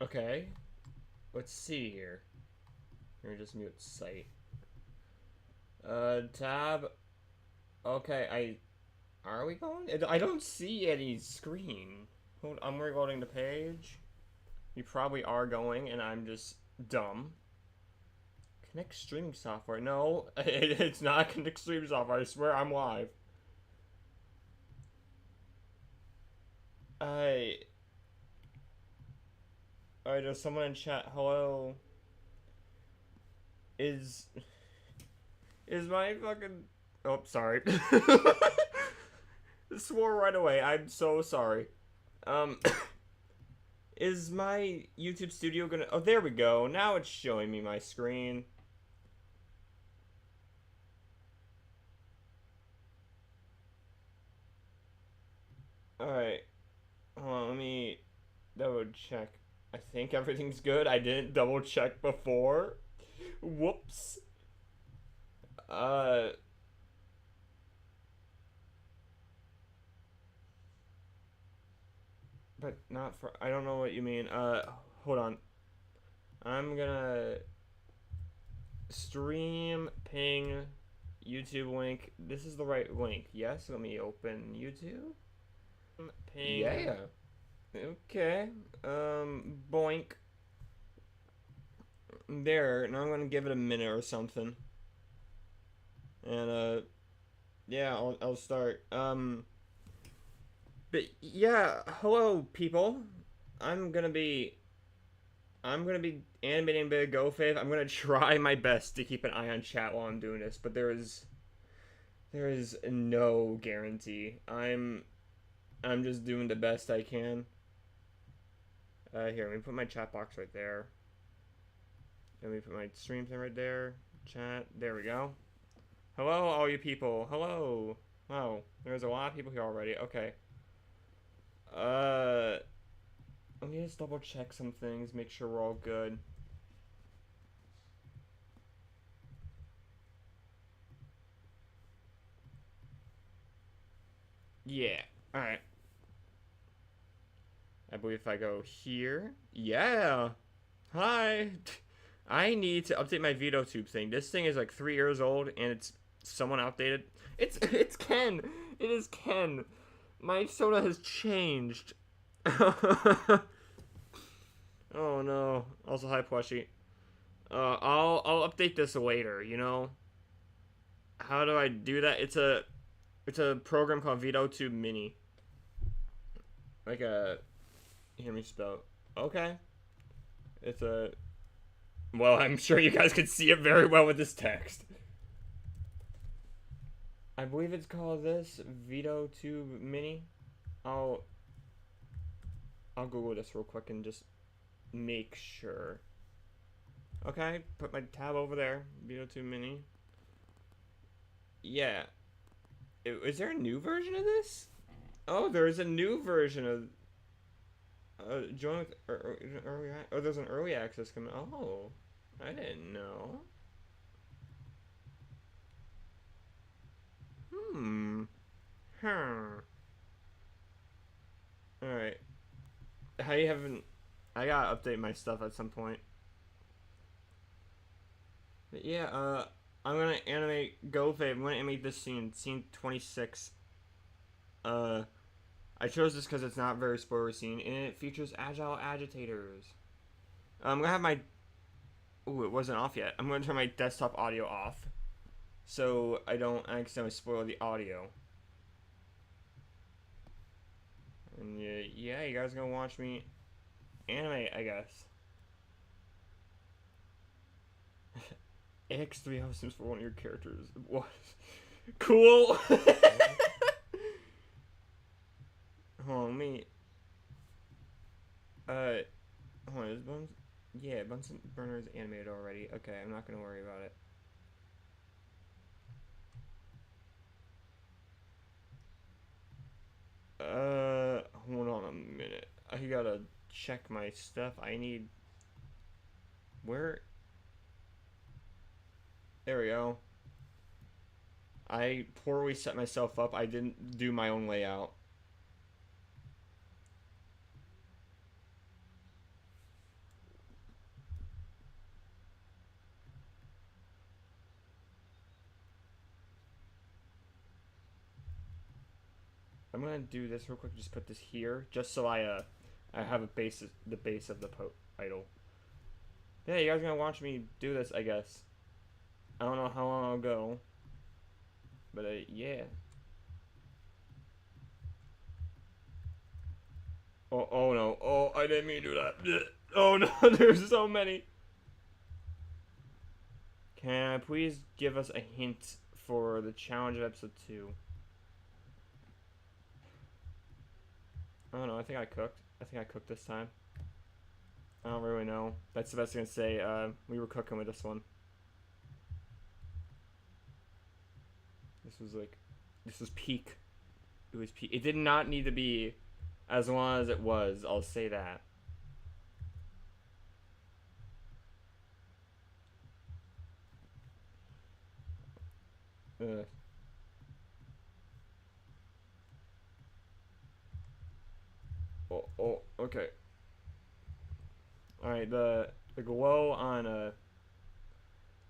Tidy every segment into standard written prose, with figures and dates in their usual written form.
Okay. Let's see here. Let me just mute site. Tab. Okay, are we going? I don't see any screen. Hold, I'm reloading the page. You probably are going, and I'm just dumb. Connect streaming software. No, it's not connect streaming software. I swear I'm live. Alright, there's someone in chat. Hello. Is my fucking... Oh, sorry. Swore right away. I'm so sorry. Is my YouTube studio gonna... Oh, there we go. Now it's showing me my screen. Alright. Hold on, let me double check. I think everything's good. I didn't double check before. Whoops. But not for... I don't know what you mean. Hold on. I'm gonna... Stream, ping, YouTube link. This is the right link. Yes, let me open YouTube. Ping. Yeah. Okay. Boink. There. Now I'm gonna give it a minute or something. And, yeah, I'll start. But yeah, hello people. I'm gonna be animating a bit of GOEFAV. I'm gonna try my best to keep an eye on chat while I'm doing this, but there is no guarantee. I'm just doing the best I can. Here, let me put my chat box right there. Let me put my stream thing right there. Chat. There we go. Hello, all you people. Hello. Wow, there's a lot of people here already. Okay. Let me just double check some things, make sure we're all good. Yeah. Alright. I believe if I go here. Yeah. Hi. I need to update my VideoTube thing. This thing is like 3 years old and it's somewhat outdated. It's Ken. It is Ken. My soda has changed. Oh no. Also, hi plushie. I'll update this later, you know? How do I do that? It's a program called VideoTube Mini. Like a... Hear me spell. Okay. It's a... Well, I'm sure you guys can see it very well with this text. I believe it's called this, VideoTube Mini. I'll Google this real quick and just make sure. Okay, put my tab over there. VideoTube Mini. Yeah. Is there a new version of this? Oh, there is a new version of... join with early... Oh, there's an early access coming... Oh, I didn't know. Huh. Alright. How you haven't... I gotta update my stuff at some point. But yeah, I'm gonna animate GOEFAV. I'm gonna animate this scene 26. I chose this because it's not very spoiler scene, and it features agile agitators. I'm gonna have my... Ooh, it wasn't off yet. I'm gonna turn my desktop audio off, so I don't accidentally spoil the audio. And yeah, you guys are gonna watch me animate, I guess. AX3 Sims for one of your characters. What? Cool! Hold on, let me... hold on, is Buns... Yeah, Bunsen Burner is animated already. Okay, I'm not gonna worry about it. Hold on a minute. I gotta check my stuff. I need... Where... There we go. I poorly set myself up. I didn't do my own layout. I'm gonna do this real quick. Just put this here, just so I have a base, the base of the idle. Yeah, you guys are gonna watch me do this, I guess. I don't know how long I'll go, but yeah. Oh no! Oh, I didn't mean to do that. Oh no! There's so many. Can I please give us a hint for the challenge of episode 2? I don't know. I think I cooked. I think I cooked this time. I don't really know. That's the best thing to say. We were cooking with this one. This was peak. It was peak. It did not need to be as long as it was. I'll say that. Oh, okay. Alright, the glow on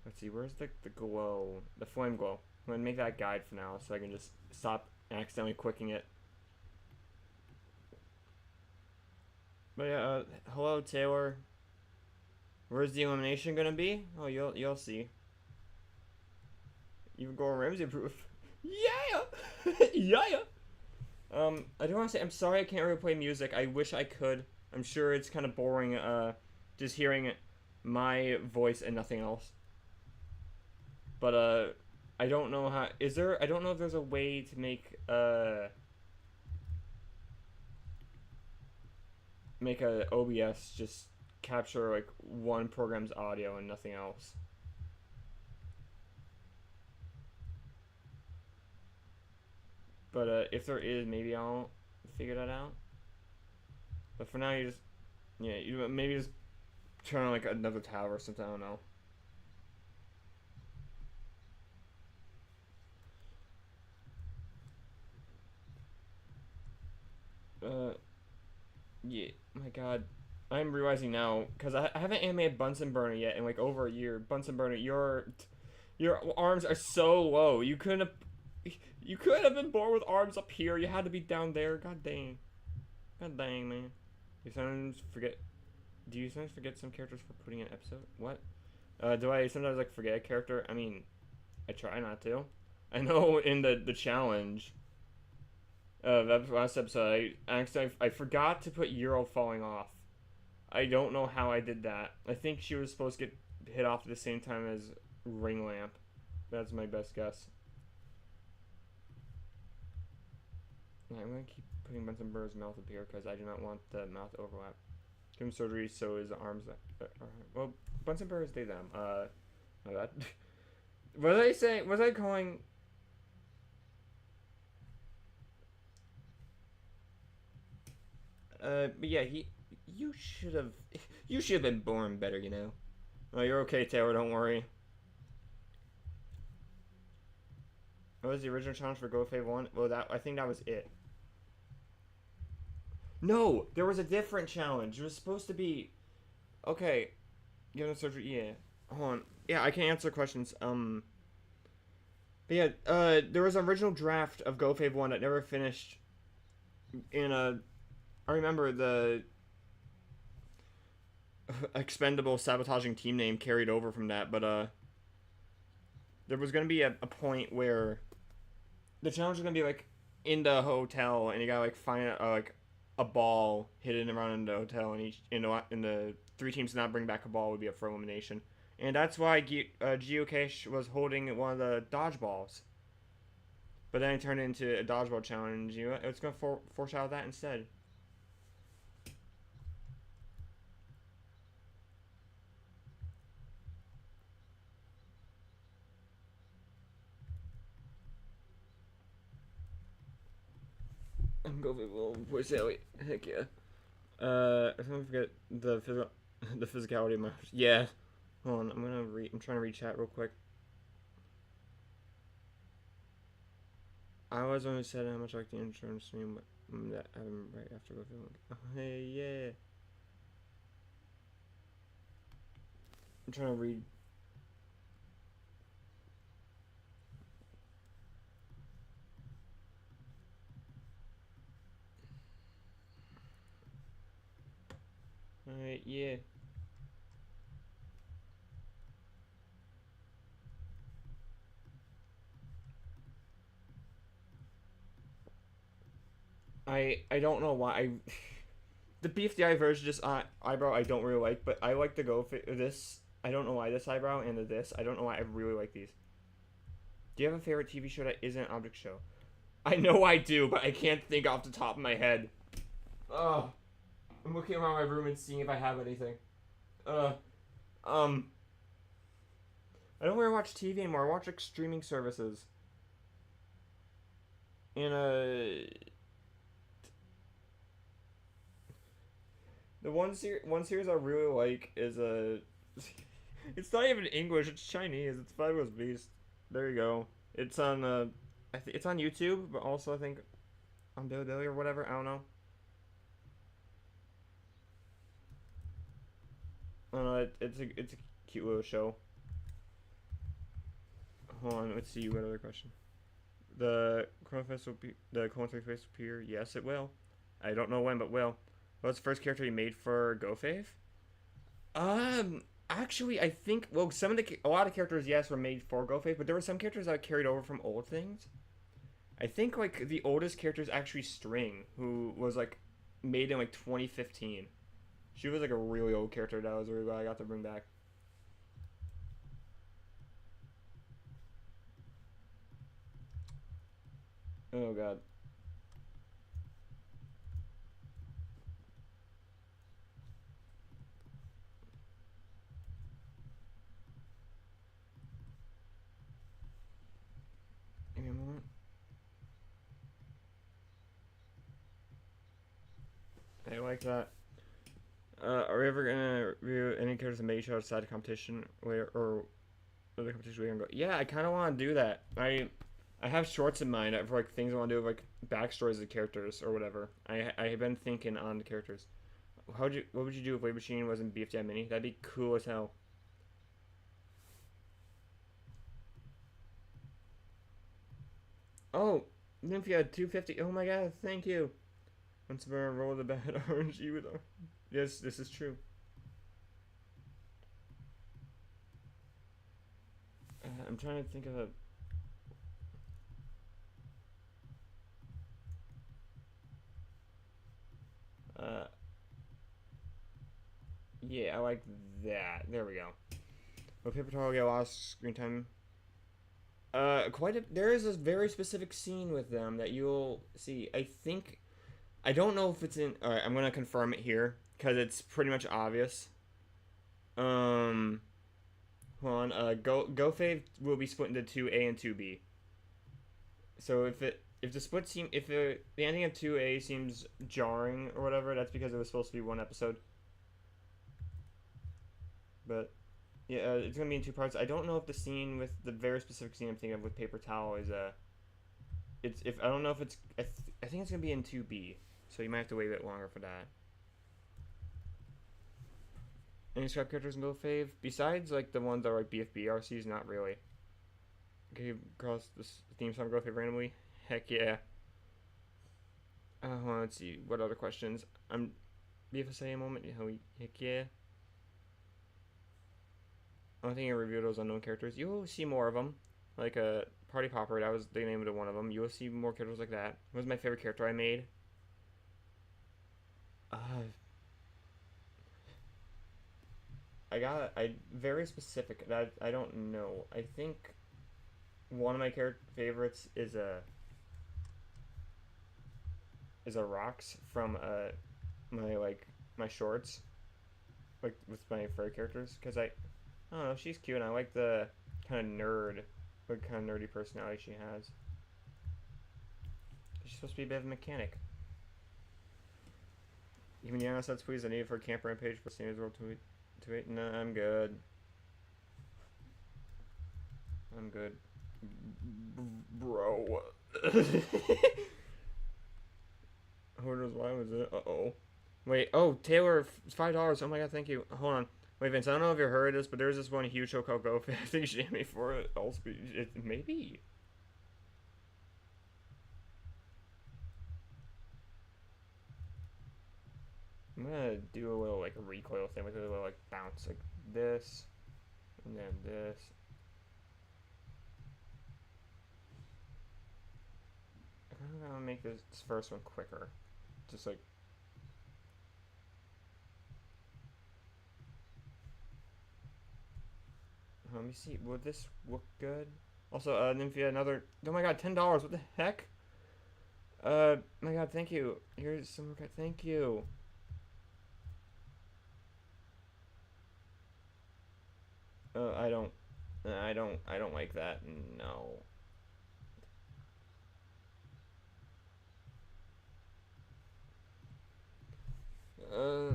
let's see, where's the glow? The flame glow. I'm gonna make that guide for now so I can just stop accidentally clicking it. But yeah, hello Taylor. Where's the elimination gonna be? Oh, you'll see. Even Gordon Ramsay proof. Yeah! Yeah! I do want to say, I'm sorry I can't really play music. I wish I could. I'm sure it's kind of boring, just hearing my voice and nothing else. But, I don't know how, I don't know if there's a way to make a OBS just capture, like, one program's audio and nothing else. But, if there is, maybe I'll figure that out. But for now, you just, yeah, you maybe just turn on, like, another tab or something, I don't know. Yeah, my god. I'm realizing now, because I haven't animated Bunsen Burner yet in, like, over a year. Bunsen Burner, your arms are so low. You could have been born with arms up here. You had to be down there. God dang. God dang, man. Do you sometimes forget some characters for putting in an episode? What? Do I sometimes, like, forget a character? I mean, I try not to. I know in the challenge of last episode, I forgot to put Euro falling off. I don't know how I did that. I think she was supposed to get hit off at the same time as Ring Lamp. That's my best guess. I'm gonna keep putting Bunsen Burner's mouth up here because I do not want the mouth overlap. Give him surgery so his arms. Well, Bunsen Burner stay them. My bad. What did I say? Was I calling? But yeah, you should have been born better, you know. Oh, you're okay, Taylor. Don't worry. What was the original challenge for GOEFAV 1? Well, I think that was it. No, there was a different challenge. It was supposed to be. Okay, give him surgery. Yeah, hold on. Yeah, I can answer questions. But yeah, there was an original draft of GOEFAV 1 that never finished. I remember the expendable sabotaging team name carried over from that, but there was gonna be a point where the challenge was gonna be like in the hotel, and you gotta like find like a ball hidden around in the hotel, and the 3 teams to not bring back a ball would be up for elimination, and that's why Geocache was holding one of the dodgeballs. But then it turned into a dodgeball challenge. You know, it's gonna foreshadow that instead. I'm going to little voice out. Heck yeah. I don't forget the physicality of my. Yeah. Hold on. I'm trying to read chat real quick. I was only said how much I like the insurance stream, but that happened right after the film. Oh, hey, yeah. I'm trying to read. Alright, yeah. I don't know why the BFDI version just eyebrow I don't really like, but I like the this. I don't know why this eyebrow and this. I don't know why I really like these. Do you have a favorite TV show that isn't an object show? I know I do, but I can't think off the top of my head. I'm looking around my room and seeing if I have anything. Uh, um, I don't really watch TV anymore. I watch like streaming services. And the one series I really like is it's not even English. It's Chinese. It's Fabulous Beast. There you go. It's on I think it's on YouTube, but also I think on Bilibili or whatever. I don't know. I don't know. It's a cute little show. Hold on. Let's see. What other question? The Chrono Face will be the Chrono Face will appear. Yes, it will. I don't know when, but will. What's the first character you made for GOEFAV? Actually, I think a lot of characters, yes, were made for GOEFAV, but there were some characters that carried over from old things. I think like the oldest character is actually String, who was like made in like 2015. She was like a really old character that I was really glad I got to bring back. Oh god. Give me a moment. I like that. Are we ever gonna review any characters that made you outside the competition or the competition we can go? Yeah, I kind of want to do that. I have shorts in mind for like things I want to do with like backstories of characters or whatever. I have been thinking on the characters. What would you do if Wave Machine was in BFDI Mini? That'd be cool as hell. Oh, Nymphia 250. Oh my god, thank you. Once more roll the bad orange, you would. Yes, this is true. I'm trying to think of a. Yeah, I like that. There we go. Will Paper Towel get lost screen time? There is a very specific scene with them that you'll see. I don't know if it's in. All right, I'm gonna confirm it here because it's pretty much obvious. Hold on. GoFave will be split into 2A and 2B. So if the split if the ending of 2A seems jarring or whatever, that's because it was supposed to be one episode. But yeah, it's gonna be in two parts. I don't know if the scene with the very specific scene I'm thinking of with paper towel is I don't know if it's I think it's gonna be in 2B, so you might have to wait a bit longer for that. Any scrap characters in GoFave besides like the ones that are like BFB RCs? Not really. Okay, cross the theme song GoFave randomly. Heck yeah. Let's see what other questions. BFSA a moment. Heck yeah. I think I reviewed those unknown characters. You'll see more of them, like a Party Popper. That was the name of one of them. You'll see more characters like that. What was my favorite character I made? I very specific. That I don't know. I think one of my character favorites is a Rox from my shorts, like with my furry characters, because I don't know, she's cute and I like the kind of nerdy personality she has. She's supposed to be a bit of a mechanic. Even Yana says please I need it for Camp Rampage for Standards World 2.8. No, I'm good. I'm good. Bro. Who knows why was it? Uh-oh. Wait, oh, Taylor, $5. Oh my god, thank you. Hold on. Wait, Vince, I don't know if you heard this, but there's this one huge show called GoFave. I think you should hit me for it. Maybe. I'm gonna do a little like recoil thing with a little like bounce like this, and then this. I'm gonna make this first one quicker, just like. Let me see. Would this look good? Also, Nymphia, another. Oh my god, $10. What the heck? My god, thank you. Here's some more. Thank you. I don't. I don't like that. No. Uh.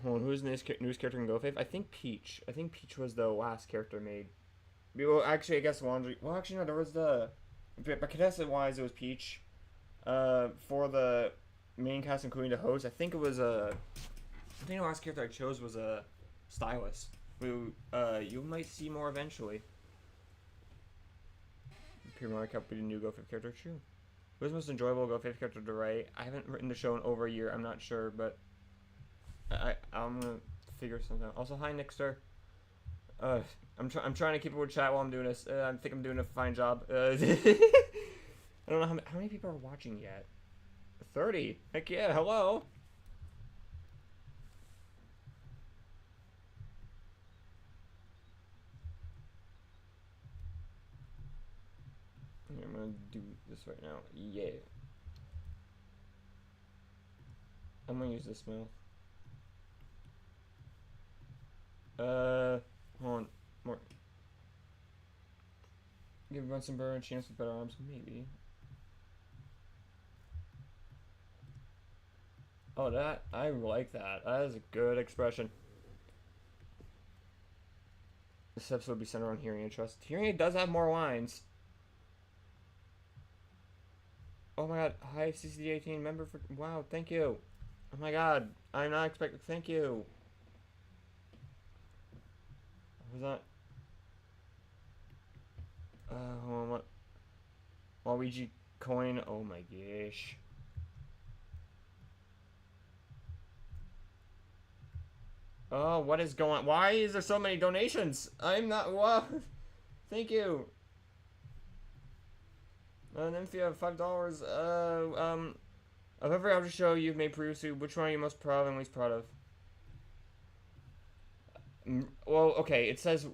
Hold on, who's the newest character in GoFave? I think Peach. I think Peach was the last character made. Well, actually, I guess Laundry. Well, actually, no. There was the. But contestant-wise, it was Peach. For the main cast, including the host, I think it was I think the last character I chose was a Stylus, who you might see more eventually. Peter Mario Cup be the new GoFave character. True. Who's the most enjoyable GoFave character to write? I haven't written the show in over a year. I'm not sure, but I'm gonna figure something out. Also, hi Nixter. I'm trying to keep up with chat while I'm doing this. I think I'm doing a fine job. I don't know how many people are watching yet. 30. Heck yeah! Hello. I'm gonna do this right now. Yeah. I'm gonna use this mouth. Hold on. More. Give Bunsen Burr a chance with better arms, maybe. Oh, that I like that. That is a good expression. This episode will be centered on hearing aid trust. Hearing aid does have more lines. Oh my god, hi CCD18 member for wow, thank you. Oh my god, I'm not expecting thank you. Who's that? Hold on, what? Waluigi coin, oh my gosh. Oh, what is going on? Why is there so many donations? I'm not, what? Thank you. Nymphia, $5. Of every outro show you've made previously, which one are you most proud and least proud of? Well, okay, it says,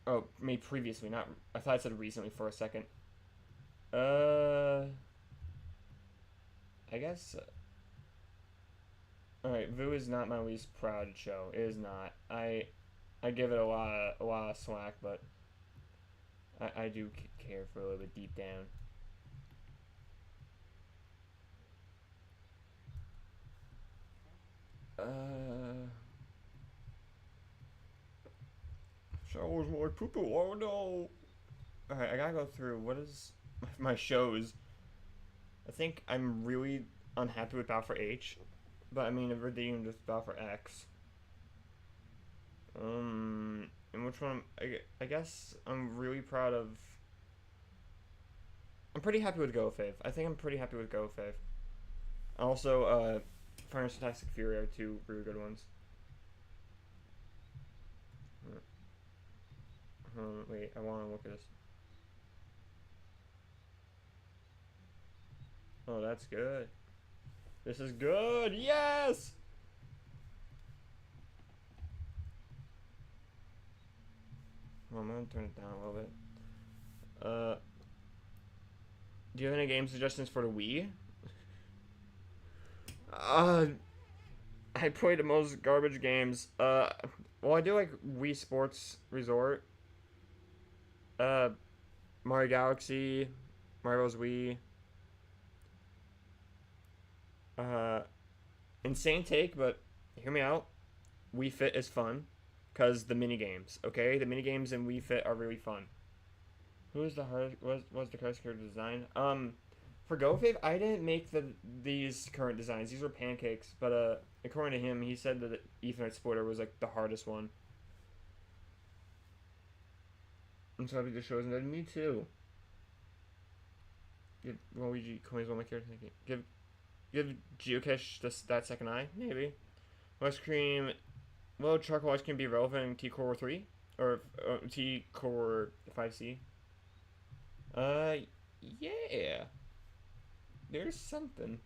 oh, made previously, not, I thought it said recently for a second. I guess, alright, Vu is not my least proud show. It is not. I give it a lot of slack, but I do care for a little bit deep down. Showers more poo poo. Oh no. Alright, I gotta go through. What is my shows? I think I'm really unhappy with Battle for H, but I mean, I've redeemed with Battle for X. And which one? I guess I'm really proud of. I'm pretty happy with GoFave. I think I'm pretty happy with GoFave. Also, Fire and Fantastic Fury are two really good ones. Wait, I want to look at this. Oh, that's good. This is good. Yes. Well, I'm gonna turn it down a little bit. Do you have any game suggestions for the Wii? I play the most garbage games. Well, I do like Wii Sports Resort. Mario Galaxy, Mario Bros. Wii. Insane take, but hear me out. Wii Fit is fun, cause the mini games. Okay, the mini games in Wii Fit are really fun. Who is the hardest? Was the hardest character design? For GoFave, I didn't make these current designs. These were pancakes, but according to him, he said that the Ethernet splitter was like the hardest one. I'm so happy the show's ended. Me too. Give Waluigi coins while my character. Give Give geocache that second eye, maybe. Ice cream. Will charcoal ice cream be relevant in T Core 3? Or T Core 5C? Uh, yeah. There's something.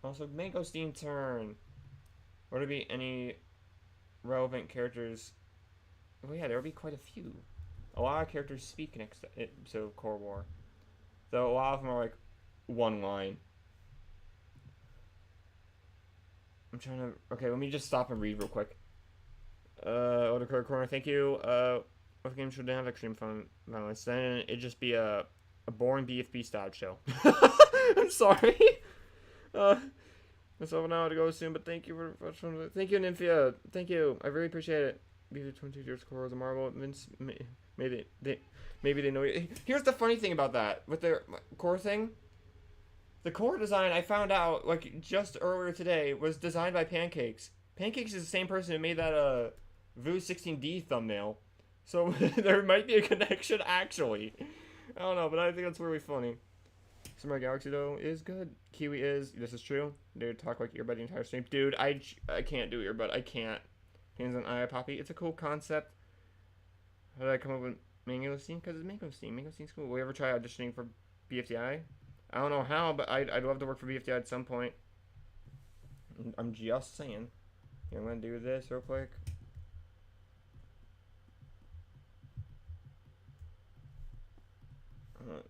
Also, Mangosteen turn. Would there be any relevant characters? Oh yeah, there will be quite a few. A lot of characters speak next so Core War. Though a lot of them are like one line. I'm trying to. Okay, let me just stop and read real quick. Order corner, thank you. What game should have extreme fun violence? Then it'd just be a boring BFB style show. I'm sorry. It's over now to go soon, but thank you for thank you, Nymphia. Thank you. I really appreciate it. Be the 22 years core of the marble. Vince, maybe they know. Here's the funny thing about that with their core thing. The core design I found out like just earlier today was designed by Pancakes. Pancakes is the same person who made that Vu 16D thumbnail. So there might be a connection actually. I don't know, but I think that's really funny. Summer Galaxy though is good. Kiwi is. This is true. They talk like earbud the entire stream. Dude, I can't do earbud. I can't. Hands on eye poppy. It's a cool concept. How did I come up with Mangosteen? Because it's Mangosteen. Mangosteen's cool. Will you ever try auditioning for BFDI? I don't know how, but I'd love to work for BFDI at some point. I'm just saying. Here, I'm going to do this real quick.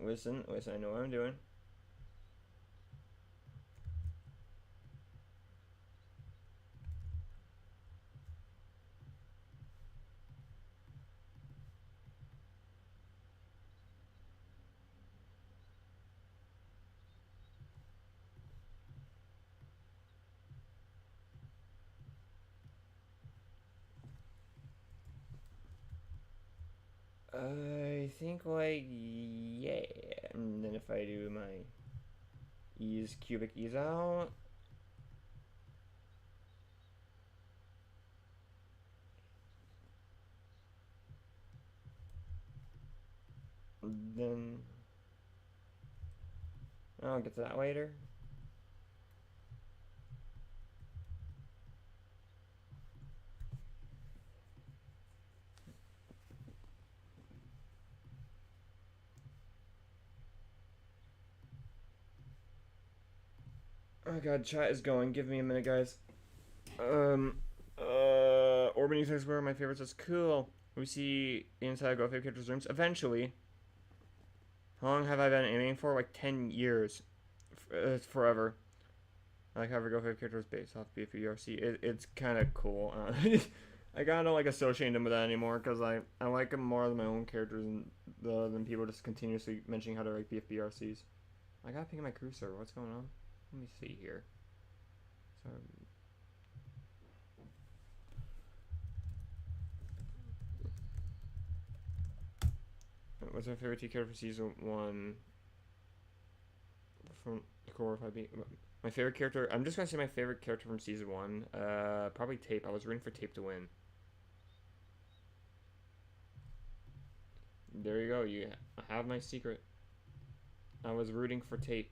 Listen, I know what I'm doing. I think like, yeah. And then if I do my ease, cubic ease out. Then I'll get to that later. Oh god, chat is going. Give me a minute, guys. Orban users were my favorites. That's cool. We see inside GoFave characters' rooms. Eventually. How long have I been aiming for? Like 10 years. It's forever. I like how every GoFave character is based off BFBRC. It's kind of cool. I kind of don't like associating them with that anymore because I like them more than my own characters than people just continuously mentioning how to like BFBRCs. I gotta pick up my cursor. What's going on? Let me see here. Sorry. What's my favorite T character from season 1? From Core 5B. My favorite character. I'm just gonna say my favorite character from season 1. Probably Tape. I was rooting for Tape to win. There you go. You have my secret. I was rooting for Tape.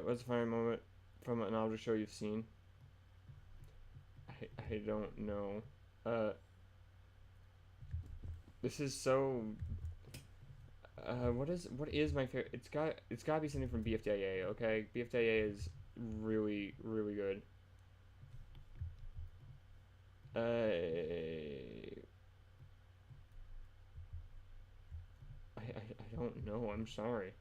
What's the final moment from an object show you've seen? I don't know. This is so. What is my favorite? It's gotta be something from BFDIA. Okay, BFDIA is really good. I don't know. I'm sorry.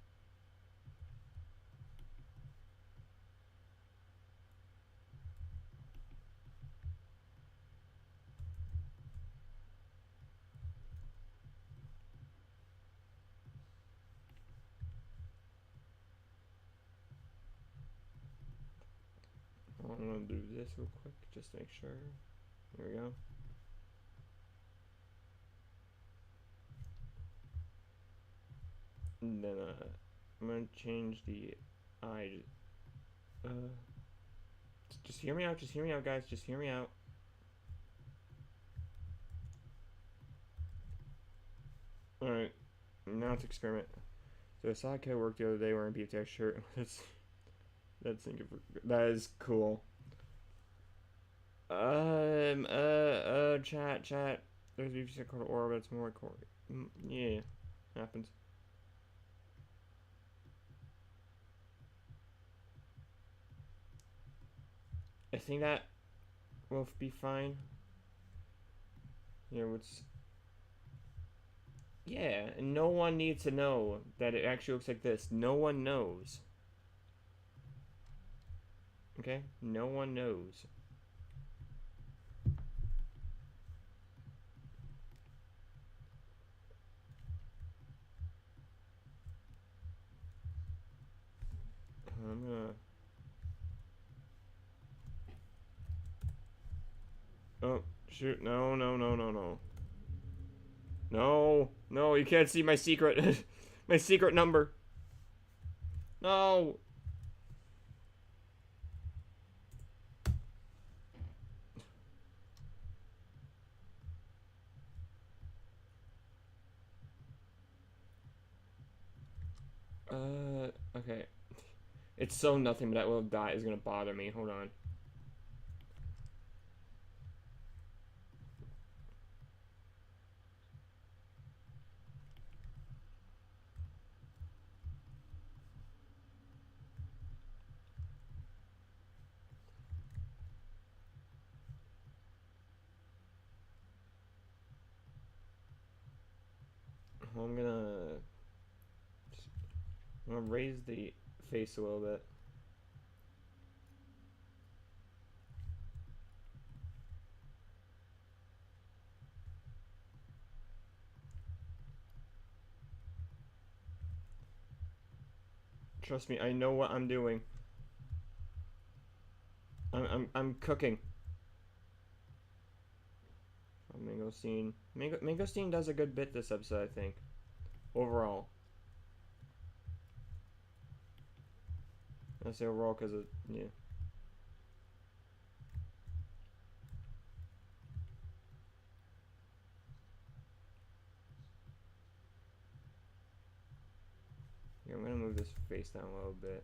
I'm gonna do this real quick just to make sure. There we go. And then I'm gonna change the I. Just hear me out. Just hear me out, guys. Just hear me out. All right. Now let's experiment. So I saw a kid work the other day wearing a BTX shirt. That is cool. Chat. There's a BTX called Aura, but it's more like yeah, happens. I think that will be fine. Yeah, yeah, and no one needs to know that it actually looks like this. No one knows. Okay? No one knows. I'm gonna... Oh, shoot. No. No, you can't see my secret. My secret number. No. Okay. It's so nothing, but that little dot is gonna bother me. Hold on. I'm gonna raise the face a little bit. Trust me, I know what I'm doing. I'm cooking. Mangosteen. Mangosteen does a good bit this episode, I think. Overall. I say overall because of, yeah. Here, I'm gonna move this face down a little bit.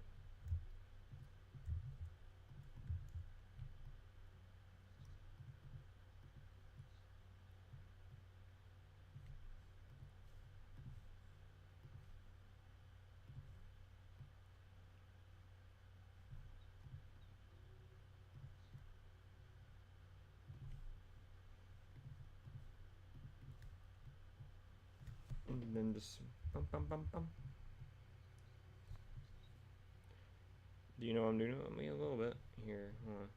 And then just bum bum bum bum. Do you know what I'm doing? Let me a little bit here. Hold on.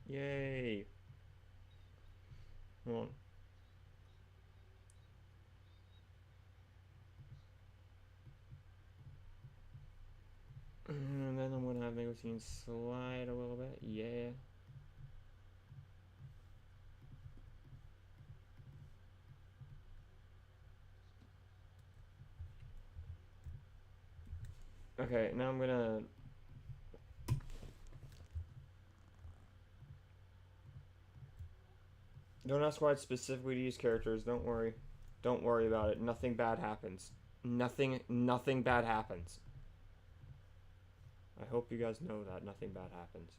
Yay! Hold on. And then I'm gonna have Mangosteen slide a little bit. Yeah. Okay, now I'm gonna... Don't ask why it's specifically these characters. Don't worry. Don't worry about it. Nothing bad happens. Nothing bad happens. I hope you guys know that. Nothing bad happens.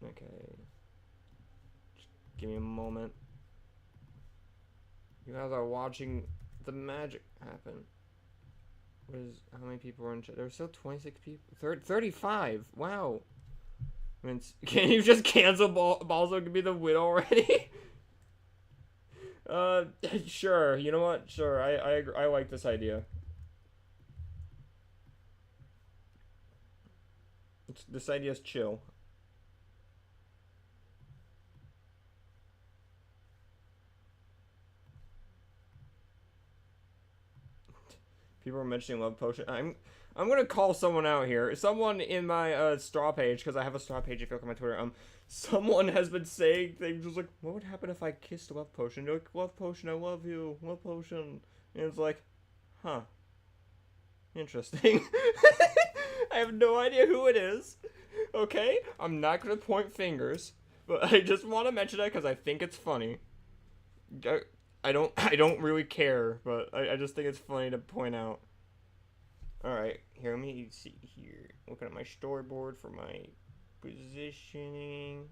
Okay. Just give me a moment. You guys are watching the magic happen. How many people were in chat? There were still 26 people. 35. Wow. I mean, can you just cancel Balzo could be the widow already? Sure. You know what? Sure. I like this idea. This idea is chill. People are mentioning love potion. I'm gonna call someone out here. Someone in my straw page, because I have a straw page if you look at my Twitter. Someone has been saying things just like, what would happen if I kissed love potion? They're like, love potion, I love you, love potion. And it's like, huh. Interesting. I have no idea who it is. Okay? I'm not gonna point fingers, but I just want to mention it because I think it's funny. I don't really care, but I just think it's funny to point out. Alright, here, let me see here. Looking at my storyboard for my positioning.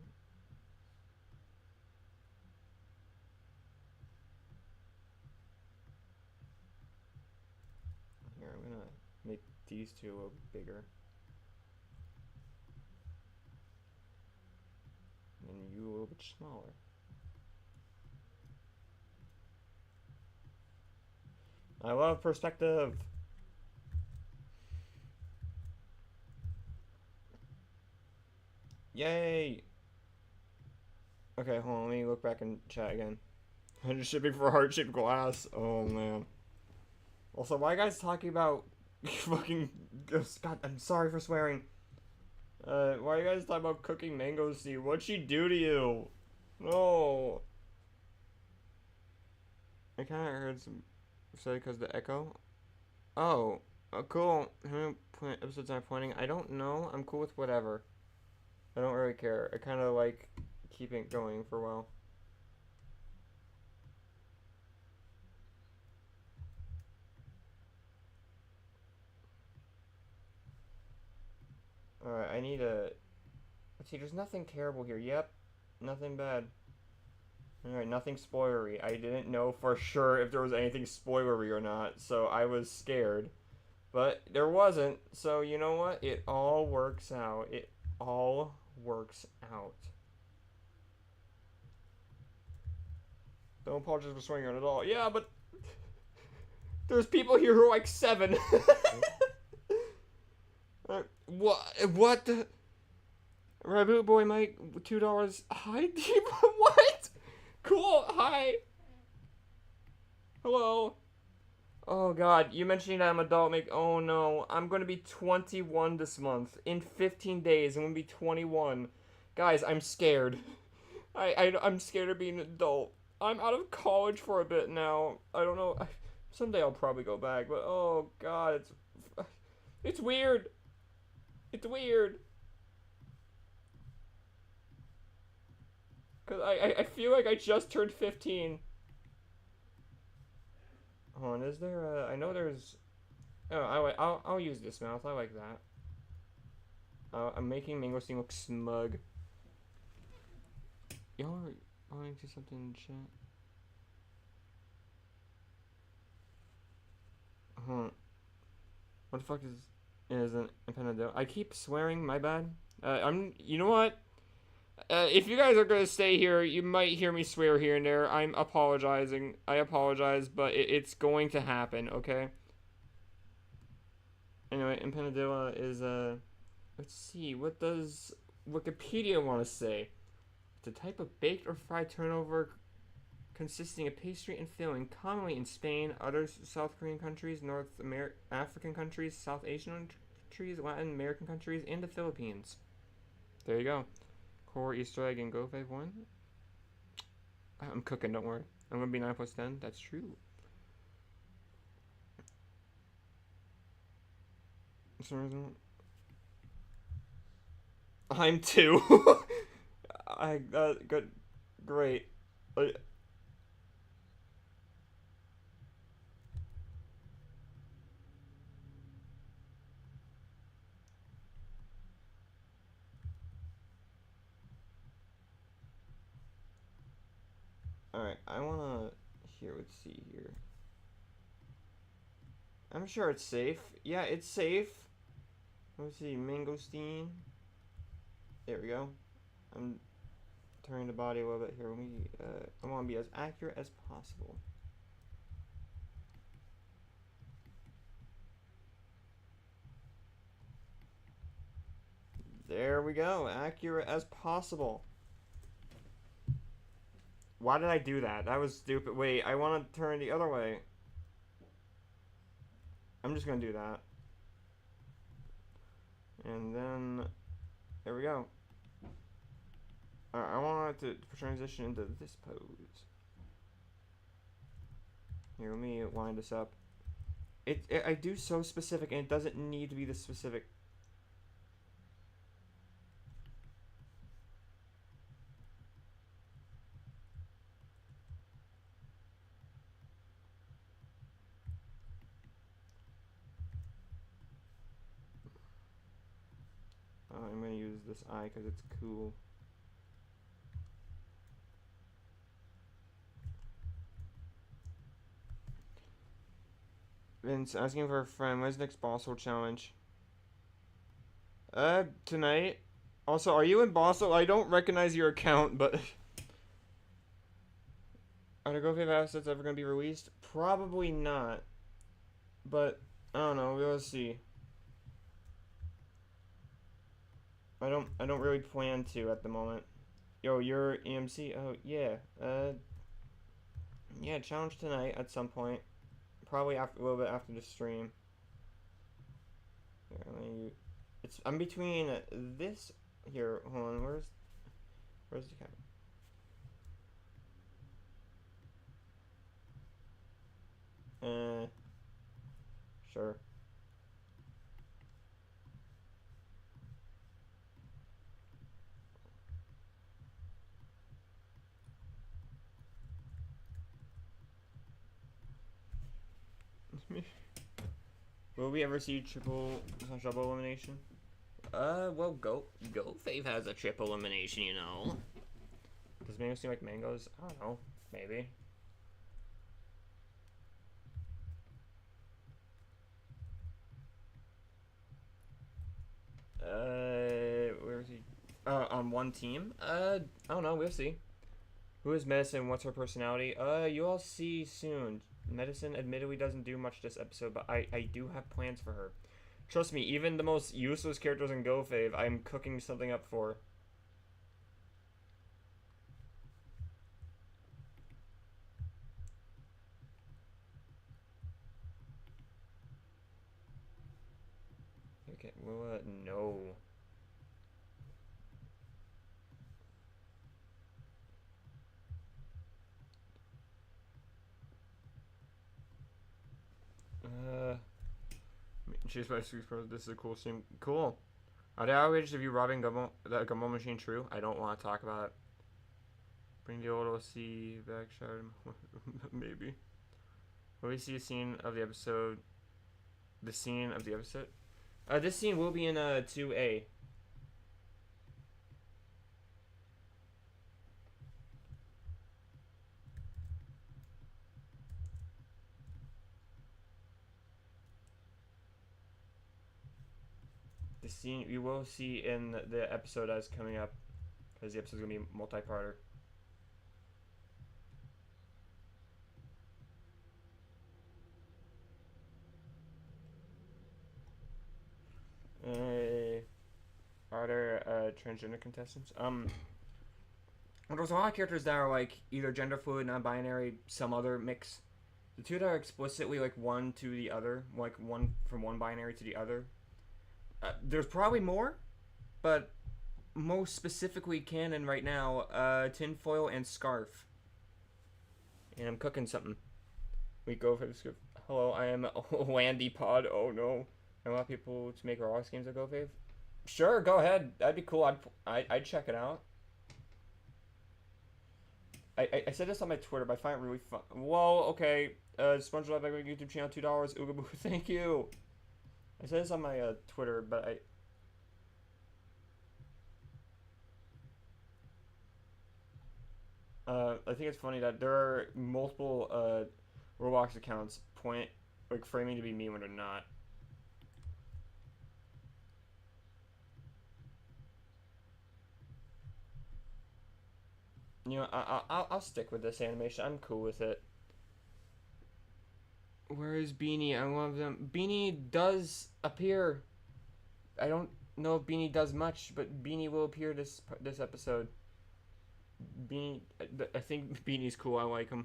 Here, I'm gonna make these two a little bigger. And you a little bit smaller. I love perspective. Yay! Okay, hold on, let me look back and chat again. I'm just shipping for heart-shaped glass. Oh, man. Also, why are you guys talking about fucking... God, I'm sorry for swearing. Why are you guys talking about cooking mango seed? What'd she do to you? No. I kind of heard some... Say because of the echo? Oh. Cool. How many episodes am I pointing? I don't know. I'm cool with whatever. I don't really care. I kind of like keeping it going for a while. Alright, I need a... Let's see, there's nothing terrible here. Yep. Nothing bad. Alright, nothing spoilery. I didn't know for sure if there was anything spoilery or not, so I was scared. But there wasn't, so you know what? It all works out. It all works out. Don't apologize for swearing at all. Yeah, but there's people here who are like 7. What? Reboot Boy Mike, $2. Hi, Deep. What? Cool. Hi. Hello. Oh God, you mentioning that I'm adult make. Oh no, I'm gonna be 21 this month. In 15 days, I'm gonna be 21. Guys, I'm scared. I'm scared of being an adult. I'm out of college for a bit now. I don't know. Someday I'll probably go back, but oh God, it's weird. It's weird. Cause I feel like I just turned 15. Hold on, is there a... I know there's... Oh, I'll use this mouth. I like that. I'm making Mangosteen look smug. Y'all wanting to do something in chat? Hold on. What the fuck is an Impendado? I keep swearing, my bad. You know what? If you guys are gonna stay here, you might hear me swear here and there. I'm apologizing. I apologize, but it's going to happen, okay? Anyway, empanadilla is let's see, what does Wikipedia want to say? It's a type of baked or fried turnover consisting of pastry and filling, commonly in Spain, other South Korean countries, African countries, South Asian countries, Latin American countries, and the Philippines. There you go. Core Easter egg and GOEFAV 1. I'm cooking, don't worry. I'm gonna be 9 plus 10. That's true. I'm 2. Good, great. Alright, I wanna... Here, let's see here. I'm sure it's safe. Yeah, it's safe. Let's see, Mangosteen. There we go. I'm turning the body a little bit here. I want to be as accurate as possible. There we go. Accurate as possible. Why did I do that? That was stupid. Wait, I want to turn the other way. I'm just gonna do that. And then, there we go. I want it to transition into this pose. Here, let me line this up. I do so specific, and it doesn't need to be this specific. I'm gonna use this eye because it's cool. Vince asking for a friend. When's the next boss hole challenge? Tonight. Also, are you in boss hole? I don't recognize your account, but are the GOEFAV assets ever gonna be released? Probably not. But I don't know. We'll see. I don't really plan to at the moment. Yo, you're EMC? Oh yeah. Yeah, challenge tonight at some point. Probably after a little bit after the stream. Here, I'm between this here. Hold on, where's the camera? Sure. Will we ever see double elimination? Well, GOEFAV has a triple elimination, you know. Does mango seem like mangoes? I don't know. Maybe. Where is he? On one team? I don't know. We'll see. Who is Medicine? What's her personality? You all see soon. Medicine admittedly doesn't do much this episode, but I do have plans for her. Trust me, even the most useless characters in GOEFAV, I'm cooking something up for. Okay, well, no. Chase by Six Pros. This is a cool stream. Cool. Are the outrages of you robbing the gumball machine true? I don't want to talk about it. Bring the old OC back, shout maybe. Will we see a scene of the episode? The scene of the episode? This scene will be in 2A. The scene you will see in the episode that's coming up, because the episode's gonna be multi-parter. Are there transgender contestants? There's a lot of characters that are like either gender fluid, non-binary, some other mix. The two that are explicitly like one to the other, like one from one binary to the other. There's probably more, but most specifically canon right now, tinfoil and scarf. And I'm cooking something. We go for the script. Hello, I am Landy Pod. Oh no. I want people to make Roblox games at GOEFAV. Sure, go ahead. That'd be cool. I'd check it out. I said this on my Twitter, but I find it really fun. Whoa, okay. SpongeBobEpicYouTubeChannel YouTube channel, $2. Oogaboo, thank you. I said this on my Twitter, but I think it's funny that there are multiple Roblox accounts framing to be me when they're not. You know, I'll stick with this animation. I'm cool with it. Where is Beanie? I love them. Beanie does appear. I don't know if Beanie does much, but Beanie will appear this episode. Beanie, I think Beanie's cool. I like him.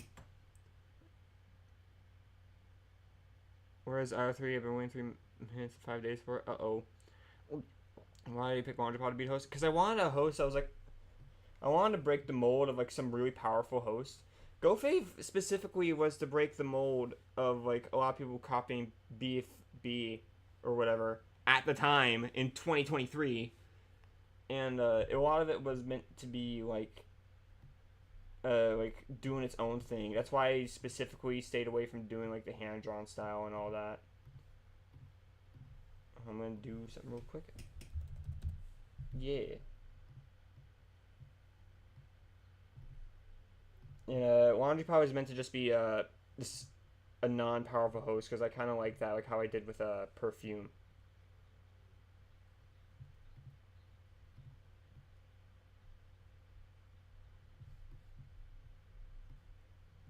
Whereas R3, I've been waiting 3 minutes, 5 days for it. Uh-oh. Why did you pick WanderPod to be host? Because I wanted a host. I was like, I wanted to break the mold of like some really powerful host. GoFave specifically was to break the mold of like a lot of people copying BFB or whatever at the time in 2023, and a lot of it was meant to be like doing its own thing. That's why I specifically stayed away from doing like the hand drawn style and all that. I'm gonna do something real quick. Yeah. Laundry Pod is meant to just be a non-powerful host because I kind of like that, like how I did with Perfume.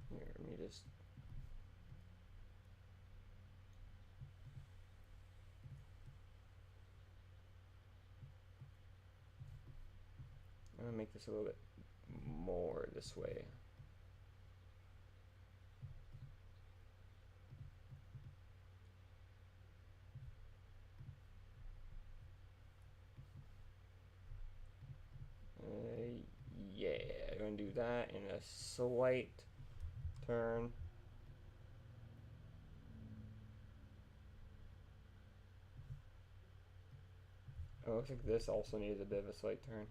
Here, let me just. I'm gonna make this a little bit more this way. Yeah, I'm gonna do that in a slight turn. Oh, looks like this also needs a bit of a slight turn.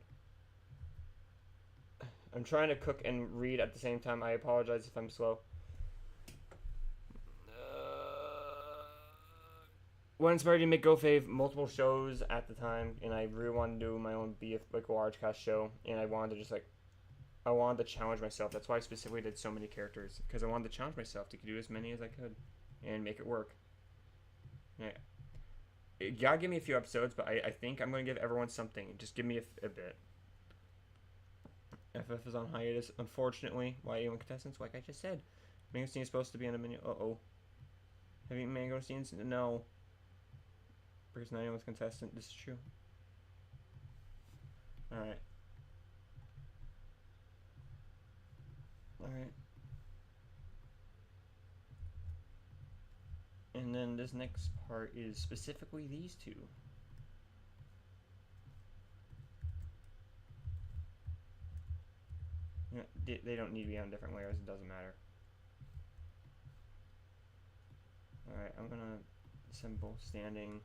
I'm trying to cook and read at the same time. I apologize if I'm slow. What inspired you to make GoFave? Multiple shows at the time, and I really wanted to do my own like large cast show, and I wanted to just like, I wanted to challenge myself. That's why I specifically did so many characters, because I wanted to challenge myself to do as many as I could, and make it work. Yeah. You gotta give me a few episodes, but I think I'm gonna give everyone something. Just give me a bit. FF is on hiatus, unfortunately. Why even contestants? Like I just said, Mangosteen is supposed to be on a menu. Uh-oh. Have you Mangosteens? No. Because not anyone's contestant. This is true. Alright. Alright. And then this next part is specifically these two. Yeah, they don't need to be on different layers. It doesn't matter. Alright, I'm gonna assemble standing.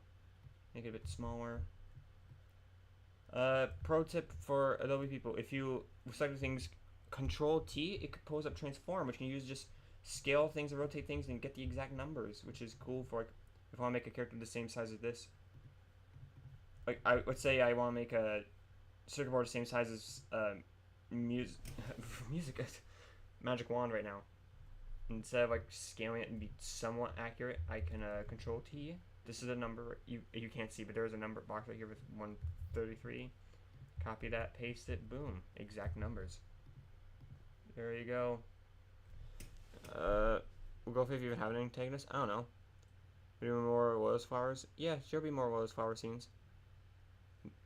Make it a bit smaller. Pro tip for Adobe people: if you select things, Control T, it could pose up transform, which you can use just scale things and rotate things and get the exact numbers, which is cool for like if I want to make a character the same size as this. Like let's say I want to make a circuit board the same size as music magic wand right now. Instead of like scaling it and be somewhat accurate, I can Control T. This is a number you can't see, but there is a number box right here with 133. Copy that, paste it, boom, exact numbers. There you go. We'll go if you even have an antagonist. I don't know. Doing more Lotus Flowers? Yeah, there'll be more Lotus Flower scenes.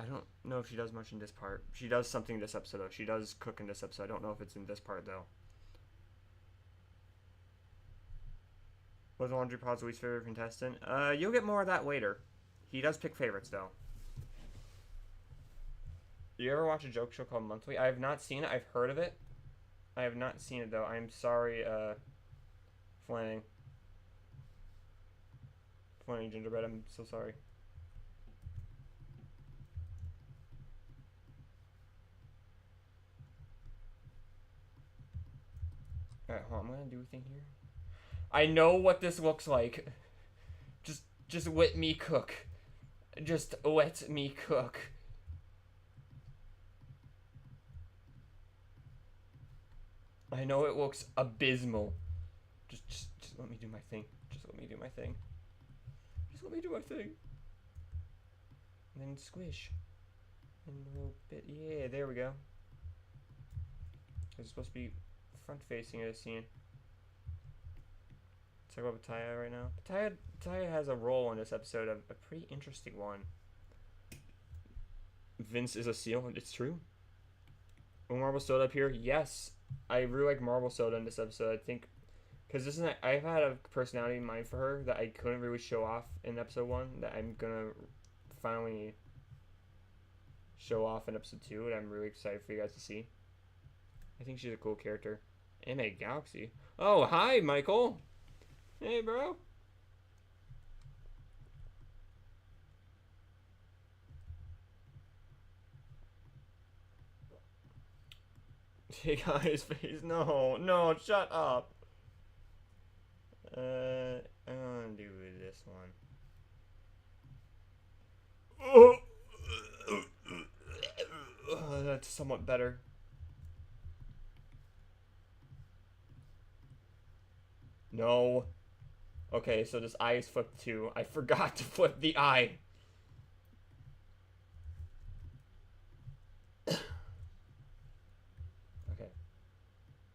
I don't know if she does much in this part. She does something in this episode though. She does cook in this episode. I don't know if it's in this part though. What's Laundry Pod's least favorite contestant? You'll get more of that later. He does pick favorites though. Do you ever watch a joke show called Monthly? I have not seen it. I've heard of it. I have not seen it though. I'm sorry, Flanning Gingerbread. I'm so sorry. Alright, hold on. I'm gonna do a thing here. I know what this looks like. Just let me cook. Just let me cook. I know it looks abysmal. Just let me do my thing. Just let me do my thing. Just let me do my thing. And then squish. And a little bit. Yeah, there we go. It's supposed to be front facing in a scene. Let's talk about Pataya right now. Pataya has a role in this episode, a pretty interesting one. Vince is a seal, and it's true. Marble Soda up here? Yes. I really like Marble Soda in this episode. I think Because this is I've had a personality in mind for her that I couldn't really show off in episode 1 that I'm gonna finally show off in episode 2, and I'm really excited for you guys to see. I think she's a cool character. Animating Galaxy. Oh, hi, Michael. Hey, bro. Take out his face. No, no, shut up. I'm gonna do this one. That's somewhat better. No. Okay, so this eye is flipped too. I forgot to flip the eye. Okay.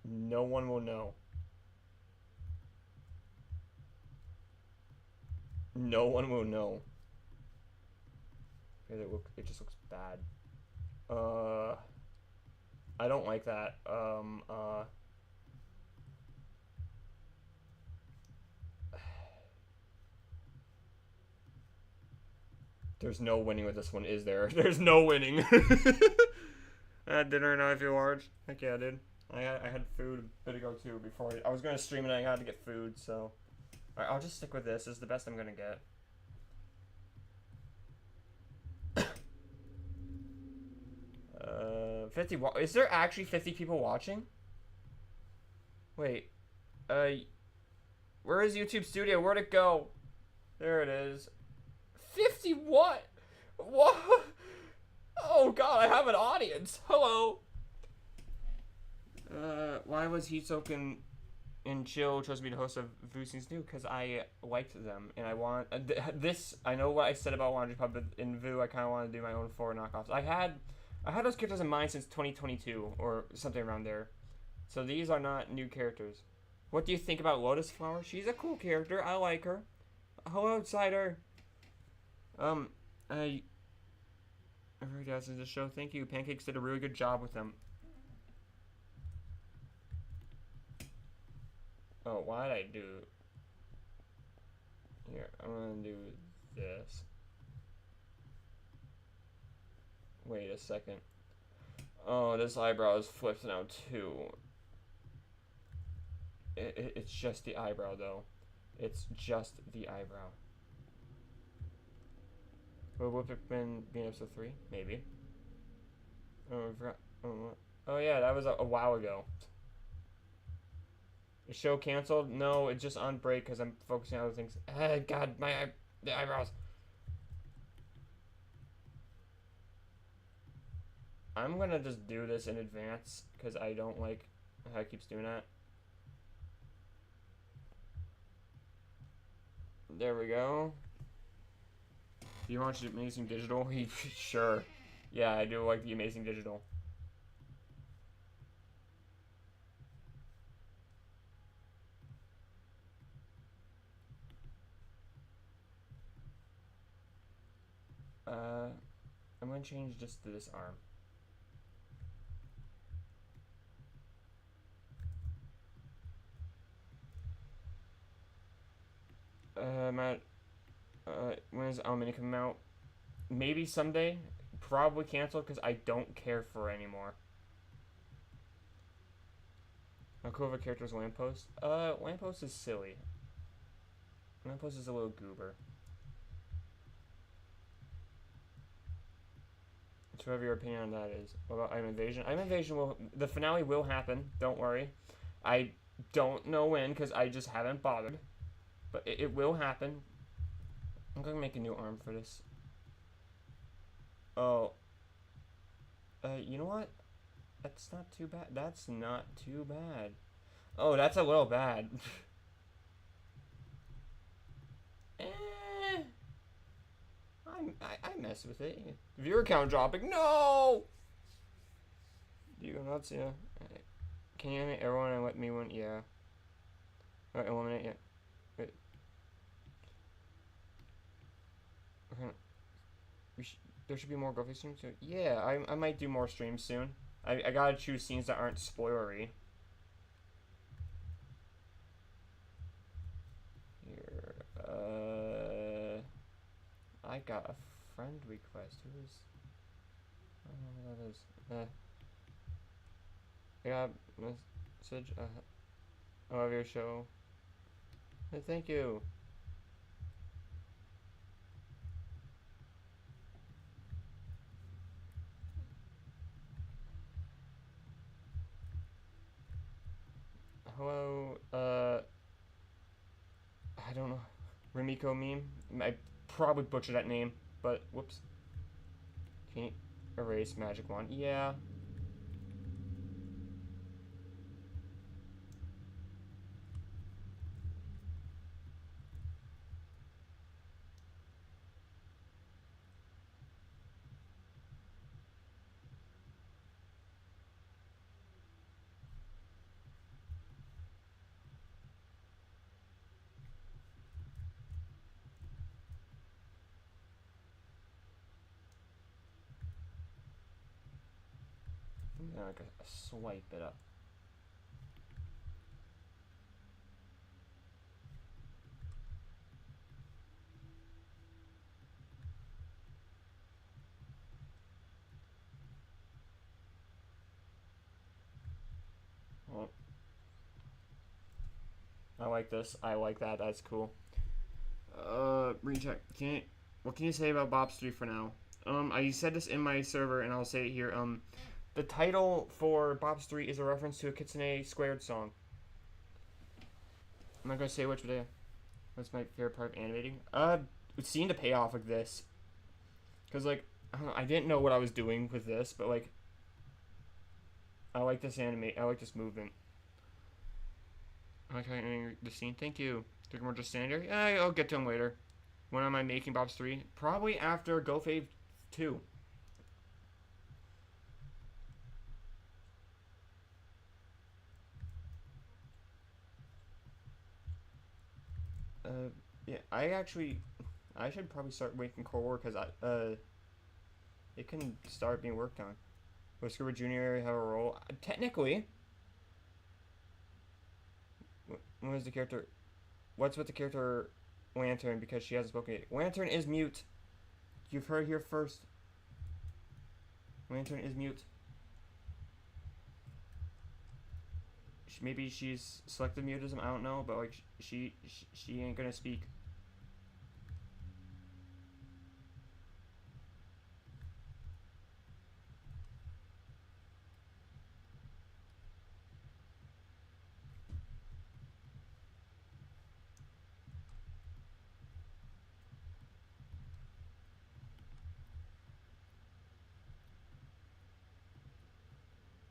No one will know. No one will know. It just looks bad. I don't like that. There's no winning with this one, is there? There's no winning. I had dinner and I feel large. Heck yeah, I did. I had food a bit ago too before I was gonna stream and I had to get food, so alright, I'll just stick with this. This is the best I'm gonna get. 50. Is there actually 50 people watching? Wait. Where is YouTube Studio? Where'd it go? There it is. 50 what? What? Oh god, I have an audience. Hello. Why was Heatsoken and Chill chose me to host a VooScenes New? Because I liked them, and I want this. I know what I said about Laundry Pub, but in Voo, I kind of want to do my own 4 knockoffs. I had those characters in mind since 2022 or something around there. So these are not new characters. What do you think about Lotus Flower? She's a cool character. I like her. Hello, Cider. I heard guys in the show. Thank you. Pancakes did a really good job with them. Oh, why did I do? Here, I'm gonna do this. Wait a second. Oh, this eyebrow is flipped now too. It's just the eyebrow though. It's just the eyebrow. Will Whippet been in episode 3? Maybe. Oh, I forgot. Oh yeah, that was a while ago. The show canceled? No, it's just on break because I'm focusing on other things. God, the eyebrows. I'm gonna just do this in advance because I don't like how it keeps doing that. There we go. Do you watch the Amazing Digital? Sure. Yeah, I do like the Amazing Digital. I'm gonna change just to this arm. When is Alieni coming out? Maybe someday. Probably canceled because I don't care for it anymore. How cool of a character is Lamppost? Lamppost is silly. Lamppost is a little goober. So whatever your opinion on that is. What about Item Invasion? Item Invasion the finale will happen. Don't worry. I don't know when because I just haven't bothered. But it will happen. I'm gonna make a new arm for this. Oh. You know what? That's not too bad. That's not too bad. Oh, that's a little bad. I mess with it. Viewer count dropping. No! Do you go nuts? Yeah. Can you eliminate everyone and let me win? Yeah. Eliminate, yeah. Wait. There should be more GoEFAV streams soon. Yeah, I might do more streams soon. I gotta choose scenes that aren't spoilery. I got a friend request. Who is? I don't know who that is. I got a message. I love your show. Hey, thank you. Hello, I don't know. Remiko meme? I probably butchered that name, but whoops. Can you erase magic wand? Yeah. I'm gonna swipe it up. Well, I like this. I like that. That's cool. Recheck. What can you say about Bob's 3 for now? I said this in my server, and I'll say it here. The title for Bob's 3 is a reference to a Kitsune Squared song. I'm not gonna say which video. That's my favorite part of animating. Seeing the payoff of this, cause like I don't know, I didn't know what I was doing with this, but like I like this I like this movement. I like the scene. Thank you. Think we're just standing here? Yeah, I'll get to him later. When am I making Bob's 3? Probably after GOEFAV 2. Yeah, I should probably start making core work because it can start being worked on. Will Scuba Junior have a role? Technically. What is the character? What's with the character Lantern because she hasn't spoken yet? Lantern is mute. You've heard here first. Lantern is mute. Maybe she's selective mutism. I don't know, but like she ain't gonna speak.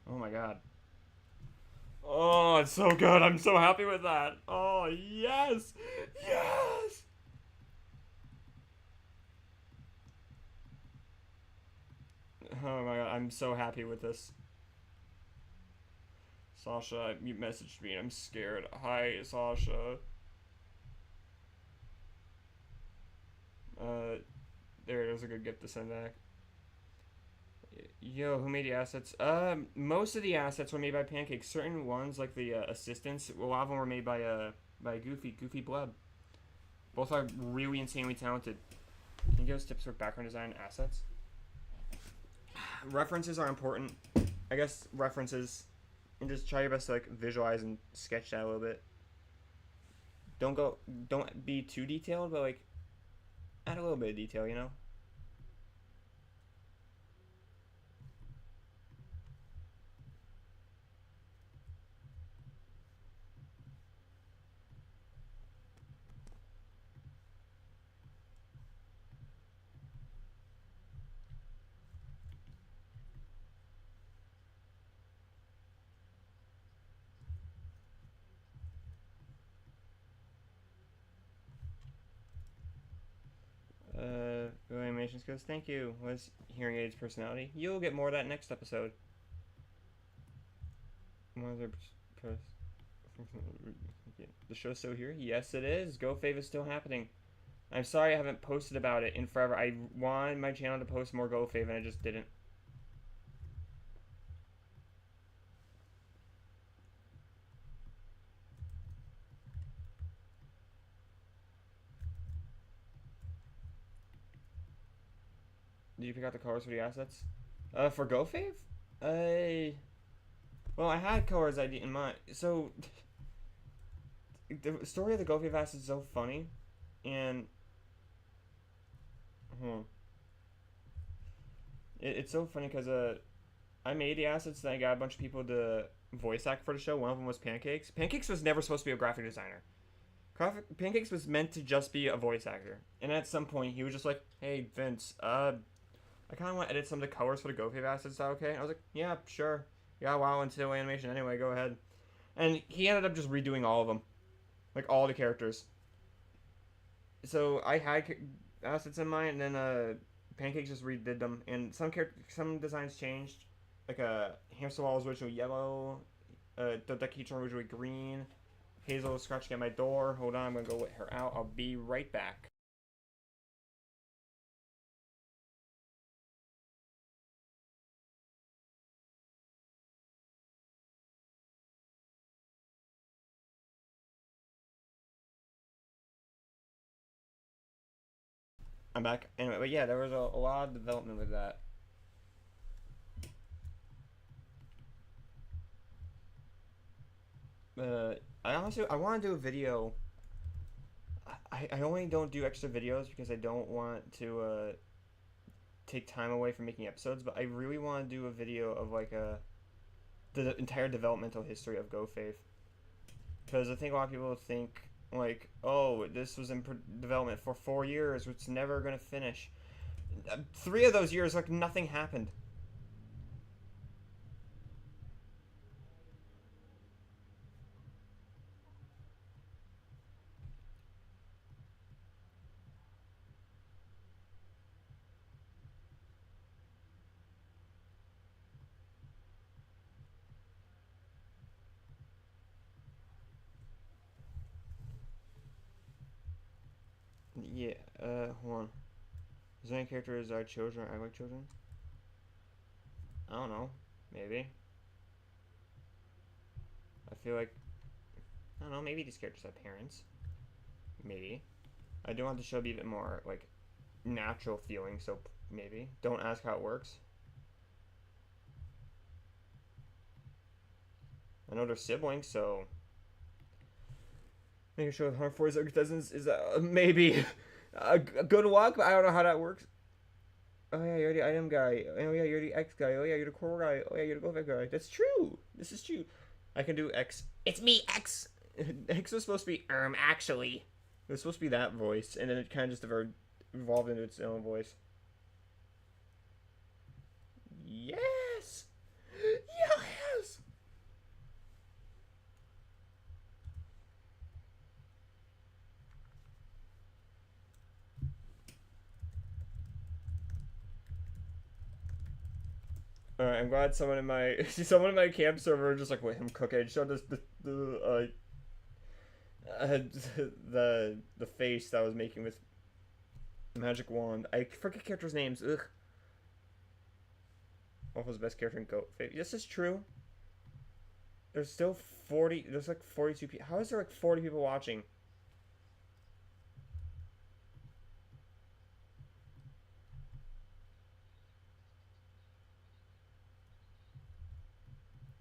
Oh my god. Oh, it's so good. I'm so happy with that. Oh, yes. Yes. Oh my god, I'm so happy with this. Sasha, you messaged me and I'm scared. Hi, Sasha. There's a good gift to send back. Yo, who made the assets? Most of the assets were made by Pancake. Certain ones, like the assistants, a lot of them were made by Goofy Bleb. Both are really insanely talented. Can you give us tips for background design and assets? References are important. I guess references, and just try your best to like visualize and sketch that a little bit. Don't be too detailed, but like add a little bit of detail, you know? Animation skills. Thank you. Was hearing aids personality? You'll get more of that next episode. The show's still here? Yes, it is. GOEFAV is still happening. I'm sorry I haven't posted about it in forever. I wanted my channel to post more GOEFAV and I just didn't. Did you pick out the colors for the assets? For GoFave? Well, I had colors ID in mind. So, the story of the GoFave assets is so funny, and hmm, it's so funny because I made the assets, then I got a bunch of people to voice act for the show. One of them was Pancakes. Pancakes was never supposed to be a graphic designer. Pancakes was meant to just be a voice actor, and at some point he was just like, "Hey Vince, I kind of want to edit some of the colors for the GoFave assets. Is that okay?" And I was like, "Yeah, sure. Yeah, wow, into animation anyway. Go ahead." And he ended up just redoing all of them, like all the characters. So I had assets in mind, and then Pancakes just redid them, and some designs changed, like Hamster Wall was originally yellow, Dodecahedron was originally green. Hazel was scratching at my door. Hold on, I'm gonna go let her out. I'll be right back. I'm back. Anyway, but yeah, there was a lot of development with that. I want to do a video. I only don't do extra videos because I don't want to take time away from making episodes. But I really want to do a video of like the entire developmental history of GoFave, because I think a lot of people think like, oh, this was in development for 4 years, it's never gonna finish. 3 of those years, like nothing happened. Yeah. Hold on. Is there any characters are children? I like children. I don't know. Maybe. I feel like I don't know. Maybe these characters have parents. Maybe. I do want the show to be a bit more like natural feeling. So maybe don't ask how it works. I know they're siblings, so making sure the harm for his cousins is maybe a good luck, but I don't know how that works. Oh yeah, you're the item guy. Oh yeah, you're the X guy. Oh yeah, you're the core guy. Oh yeah, you're the GoFave guy. That's true. This is true. I can do X. It's me, X. X was supposed to be actually. It was supposed to be that voice, and then it kind of just evolved into its own voice. Yes. Yes. All right, I'm glad someone in my camp server just like let him cook it. Showed us uh, the face that I was making with the magic wand. I forget characters' names. Ugh. What was the best character in Goat? This is true. There's still 40. There's like 42 people. How is there like 40 people watching?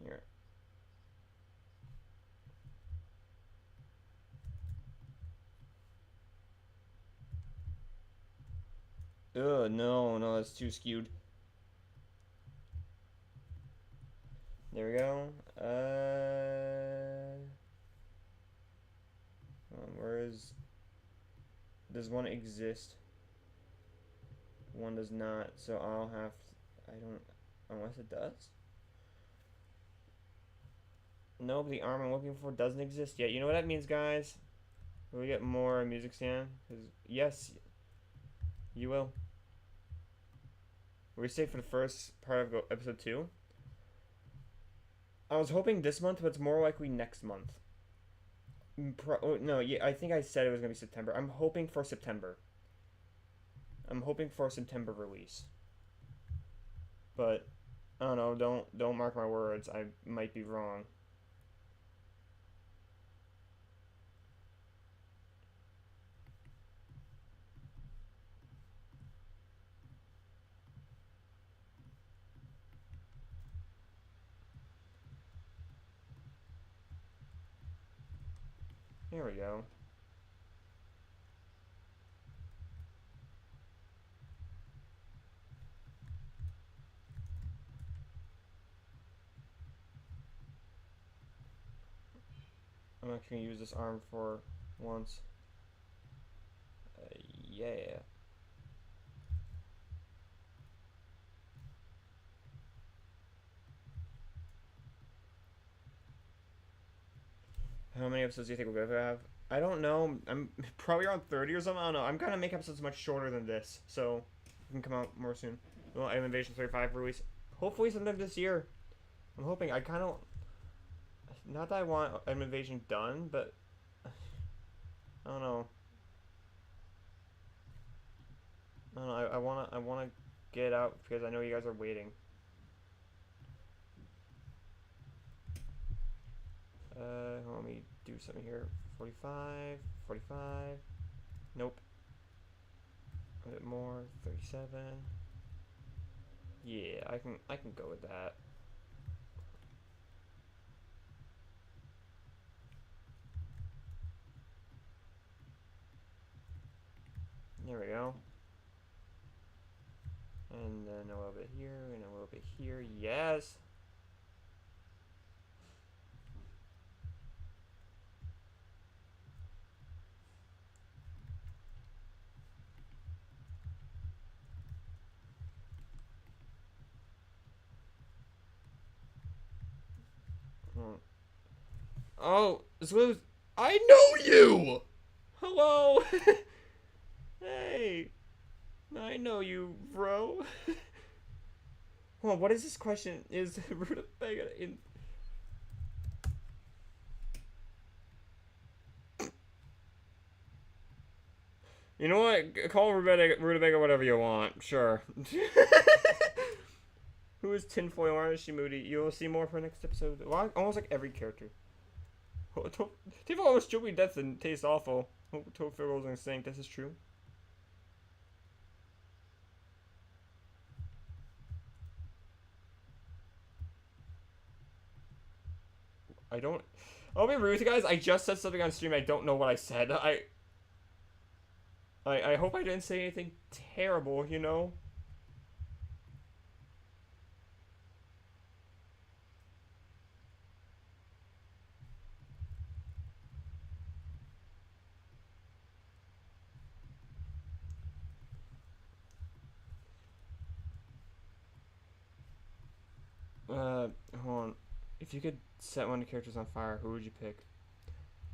Here. Ugh, no, no, that's too skewed. There we go. Where is... Does one exist? One does not, so I'll have to... I don't... Unless it does? No, but the arm I'm looking for doesn't exist yet. You know what that means, guys? Will we get more music stand? Because, yes, you will. We stay for the first part of episode 2. I was hoping this month, but it's more likely next month. No, yeah, I think I said it was gonna be September. I'm hoping for September. I'm hoping for a September release. But I don't know. Don't mark my words. I might be wrong. There we go. I'm actually gonna use this arm for once. Yeah. How many episodes do you think we're gonna have? I don't know. I'm probably around 30 or something. I don't know. I'm gonna make episodes much shorter than this, so it can come out more soon. Well, Alien Invasion 35 release. Hopefully sometime this year. I'm hoping. I kind of... Not that I want Alien Invasion done, but... I don't know. I don't know. I wanna get it out because I know you guys are waiting. Let me do something here. 45, 45. Nope. A bit more. 37. Yeah, I can go with that. There we go. And then a little bit here, and a little bit here. Yes! Oh, Sleuth, I know you! Hello! Hey! I know you, bro. Hold on, what is this question? Is Rutabaga in... You know what? Call Rutabaga whatever you want. Sure. Who is Tinfoil Artist Moody? You'll see more for next episode. Well, almost like every character. Tinfoil almost choked me to death and tastes awful. Tofu rolls in the sink. This is true. I don't... I'll be rude with you guys. I just said something on stream. I don't know what I said. I hope I didn't say anything terrible, you know? Hold on. If you could set one of the characters on fire, who would you pick?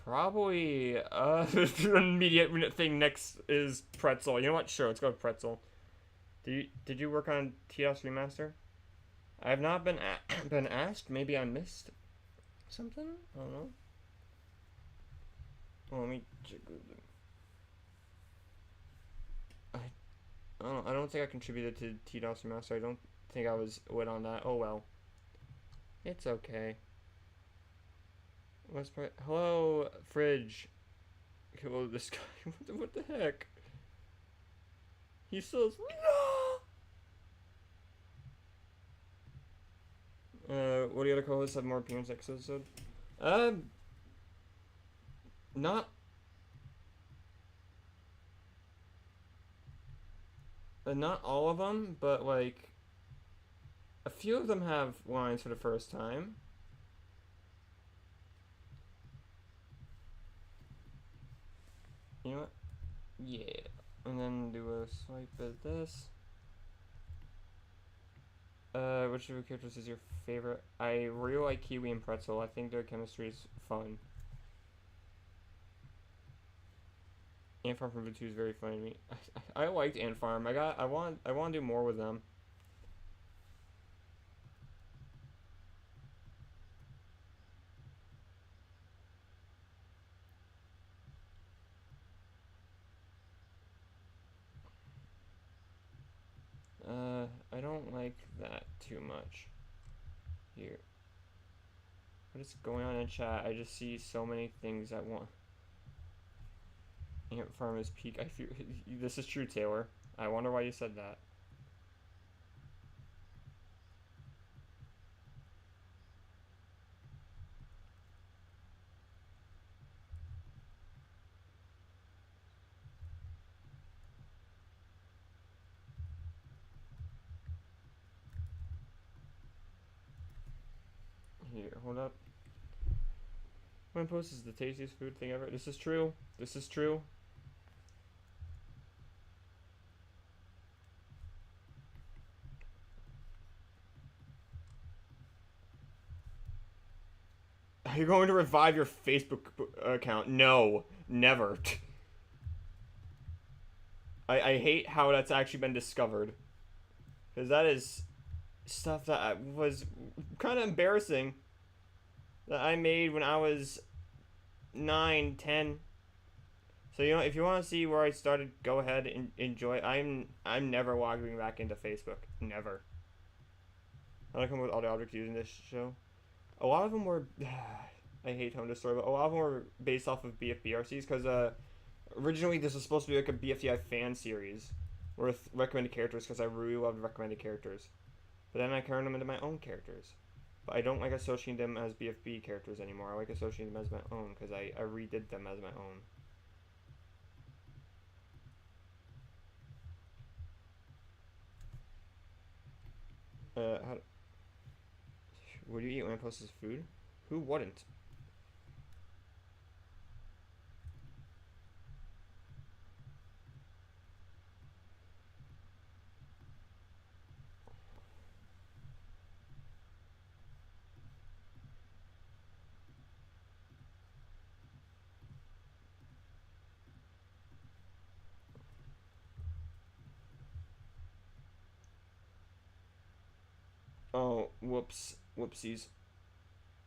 Probably, the immediate thing next is Pretzel. You know what? Sure, let's go with Pretzel. Did you work on TOS Remaster? I have not been been asked. Maybe I missed something? I don't know. Well, let me check. I don't think I contributed to TDOS Remaster. I don't think I was lit on that. Oh well. It's okay. Hello, Fridge. Hello, this guy. What the heck? He says, no! What do the other co-hosts have more appearance next episode? Not... not all of them, but, like... A few of them have lines for the first time. You know what? Yeah. And then do a swipe at this. Which of the characters is your favorite? I really like Kiwi and Pretzel. I think their chemistry is fun. Ant Farm from V2 is very funny to me. I liked Ant Farm. I want to do more with them. I don't like that too much. Here. What is going on in chat? I just see so many things at once. Ant Farm is peak. I feel this is true, Taylor. I wonder why you said that. Here, hold up. My post is the tastiest food thing ever. This is true. This is true. Are you going to revive your Facebook account? No, never. I hate how that's actually been discovered. Because that is stuff that was kind of embarrassing. That I made when I was 9, 10. So, you know, if you want to see where I started, go ahead and enjoy. I'm never logging back into Facebook. Never. I like them with all the objects used in this show. A lot of them were... I hate telling this story, but a lot of them were based off of BFBRCs, because originally this was supposed to be like a BFDI fan series with recommended characters, because I really loved recommended characters. But then I turned them into my own characters. But I don't like associating them as BFB characters anymore. I like associating them as my own, because I redid them as my own. Would you eat lampposts as food? Who wouldn't? Oh, whoops. Whoopsies.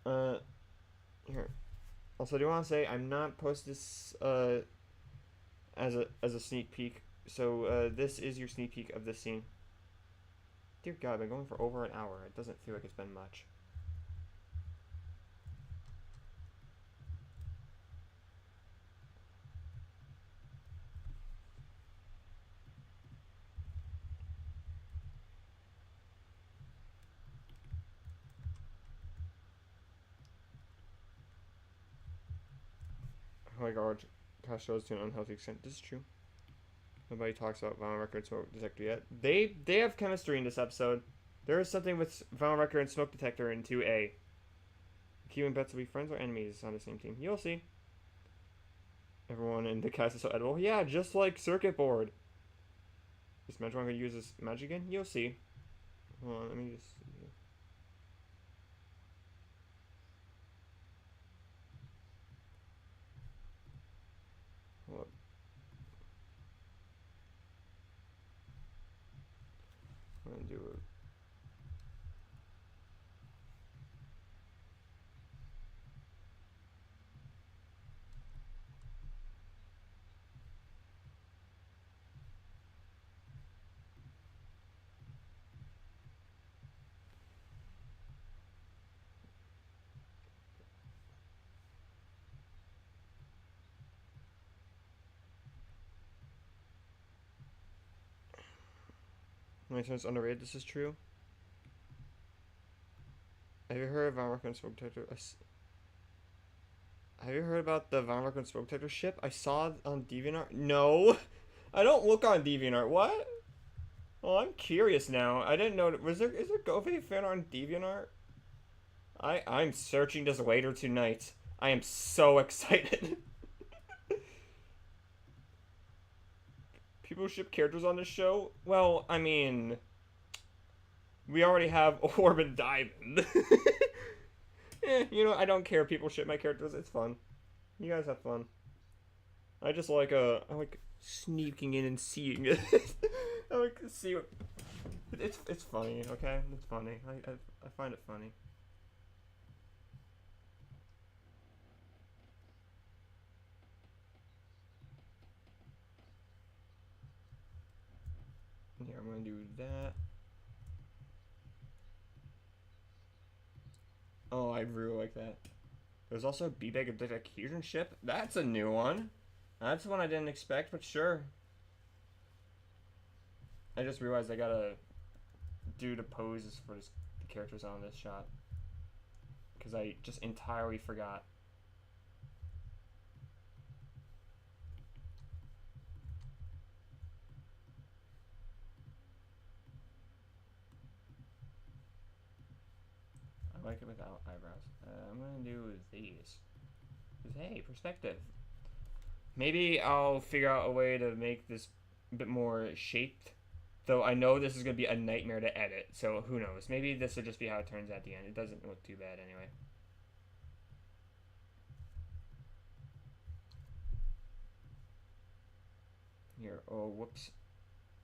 Here. Also, do you want to say I'm not posting this as a sneak peek. So this is your sneak peek of this scene. Dear God, I've been going for over an hour. It doesn't feel like it's been much. Oh my God, Cash shows to an unhealthy extent. This is true. Nobody talks about vinyl record and smoke detector yet. They have chemistry in this episode. There is something with vinyl record and smoke detector in 2A. Q and Bets will be friends or enemies on the same team. You'll see. Everyone in the cast is so edible. Yeah, just like circuit board. Is Magic going to use this magic again? You'll see. Hold on, let me just... Hold up. I'm going to do it. My son's underrated. This is true. Have you heard of Von Rock and Smoke Detector? Have you heard about the Von Rock and Smoke Detector ship? I saw it on DeviantArt. No, I don't look on DeviantArt. What? Oh, I'm curious now. I didn't know. Is there GoEFAV fan art on DeviantArt? I'm searching this later tonight. I am so excited. People ship characters on this show? Well, I mean, we already have Orb and Diamond. You know, I don't care. People ship my characters. It's fun. You guys have fun. I just like I like sneaking in and seeing it. I like to see what. It's funny. Okay, it's funny. I find it funny. Here, I'm gonna do that. Oh, I really like that. There's also a B-Bag of Execution ship. That's a new one. That's one I didn't expect, but sure. I just realized I gotta do the poses for the characters on this shot. Because I just entirely forgot. like it without eyebrows. I'm gonna do these. Hey, perspective. Maybe I'll figure out a way to make this a bit more shaped. Though I know this is gonna be a nightmare to edit, so who knows? Maybe this will just be how it turns at the end. It doesn't look too bad anyway. Here, oh, whoops.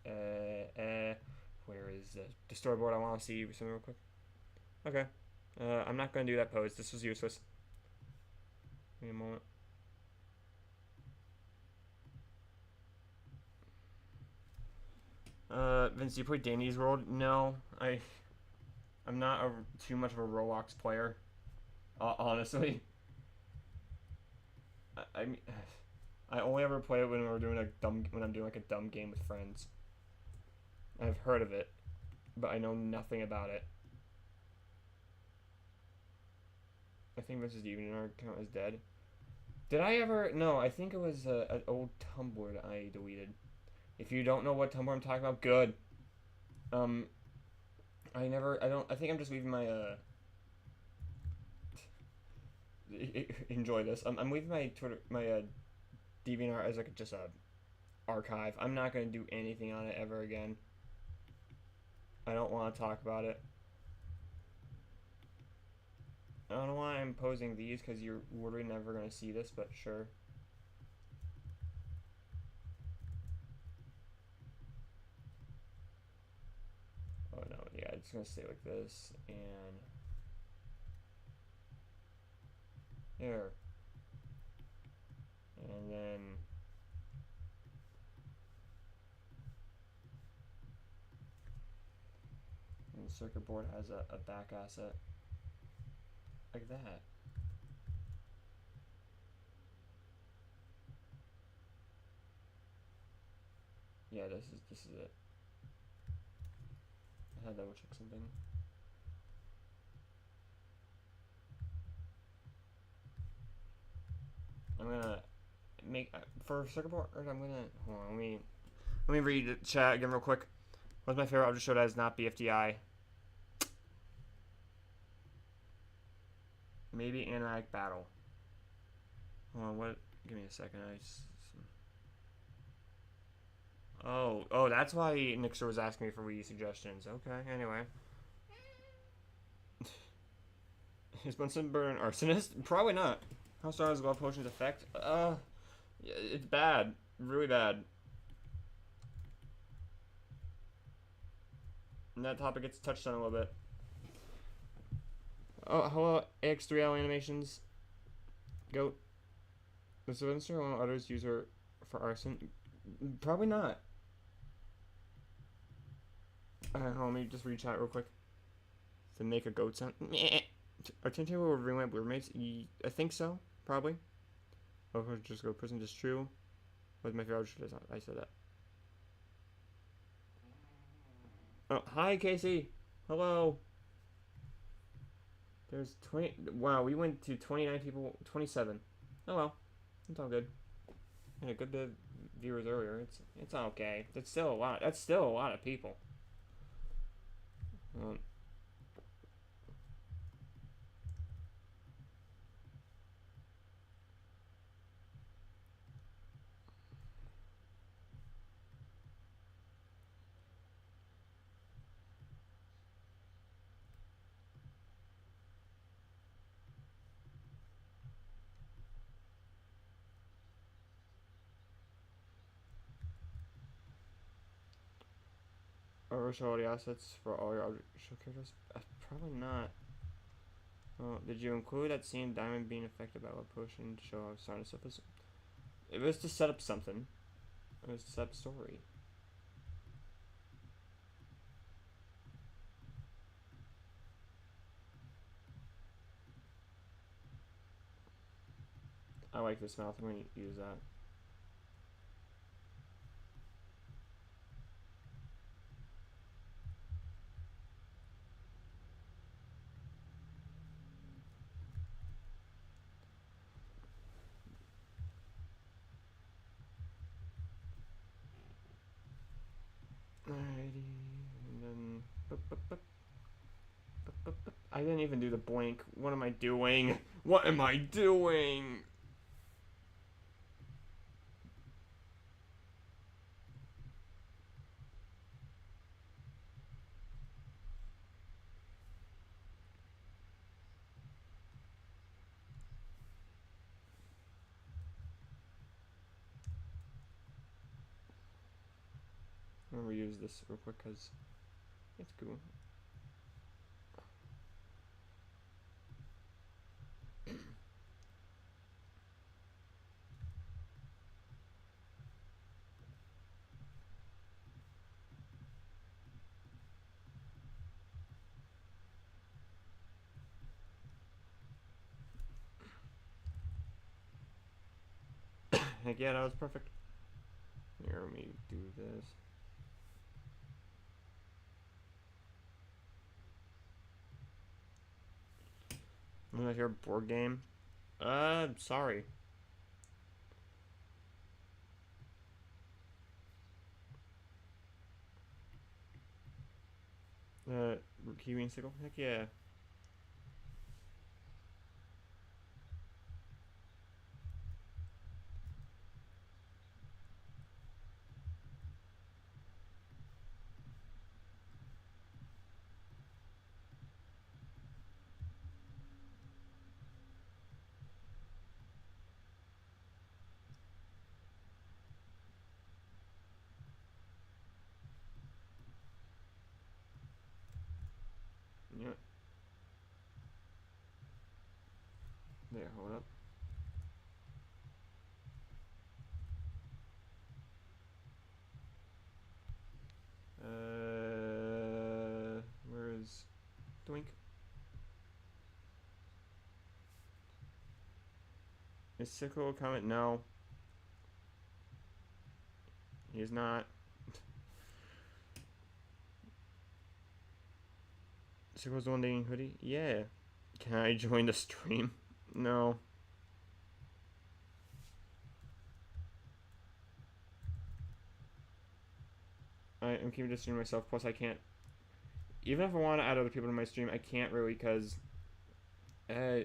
Where is the storyboard? I want to see something real quick. Okay. I'm not going to do that pose. This was useless. Give me a moment. Vince, do you play Danny's World? No, I'm not too much of a Roblox player. Honestly. I mean, I only ever play it when I'm doing like a dumb game with friends. I've heard of it, but I know nothing about it. I think Vince's DeviantArt account is dead. Did I ever? No, I think it was an old Tumblr that I deleted. If you don't know what Tumblr I'm talking about, good. I think I'm just leaving my enjoy this. I'm leaving my DeviantArt as like just a archive. I'm not gonna do anything on it ever again. I don't want to talk about it. I don't know why I'm posing these, because you're literally never gonna see this, but sure. Oh no, yeah, it's gonna stay like this, and there. And then the circuit board has a back asset like that. Yeah, this is it. I had to double check something. I'm gonna make for circuit board. I'm gonna hold on. Let me read the chat again real quick. What's my favorite object show that is not BFDI? Maybe Animatic Battle. Hold on, what? Give me a second. Oh, that's why Nixer was asking me for Wii suggestions. Okay, anyway. Is Bunsen Burner an arsonist? Probably not. How strong is Glove Potion's effect? It's bad. Really bad. And that topic gets touched on a little bit. Oh, hello, AX3L Animations. Goat. Does Vince or others use her for arson? Probably not. Let me just read chat real quick. To make a goat sound. Are Tintin will bring my roommates? I think so. Probably. Oh, just go prison is true. What's my favorite? I said that. Oh, hi, Casey. Hello. There's 20. Wow, we went to 29 people. 27. Oh well, it's all good. I had a good bit of viewers earlier. It's okay. That's still a lot. That's still a lot of people. Or show all the assets for all your show characters? Probably not. Oh, did you include that scene Diamond being affected by a potion to show how strong stuff is? It was to set up something. It was to set up story. I like this mouth. I'm going to use that. Alrighty, and then I didn't even do the blink. What am I doing? What am I doing? I'm gonna reuse this real quick because it's cool. Heck yeah, that was perfect. Here, let me do this. I'm gonna hear a board game. Sorry. Kiwi and Sickle? Heck yeah. Yeah. There, hold up. Where is Doink? Is Sickle a comment? No. He's not. Sickle's the one dating Hoodie? Yeah. Can I join the stream? No. I'm keeping the stream myself, plus I can't. Even if I want to add other people to my stream, I can't really because I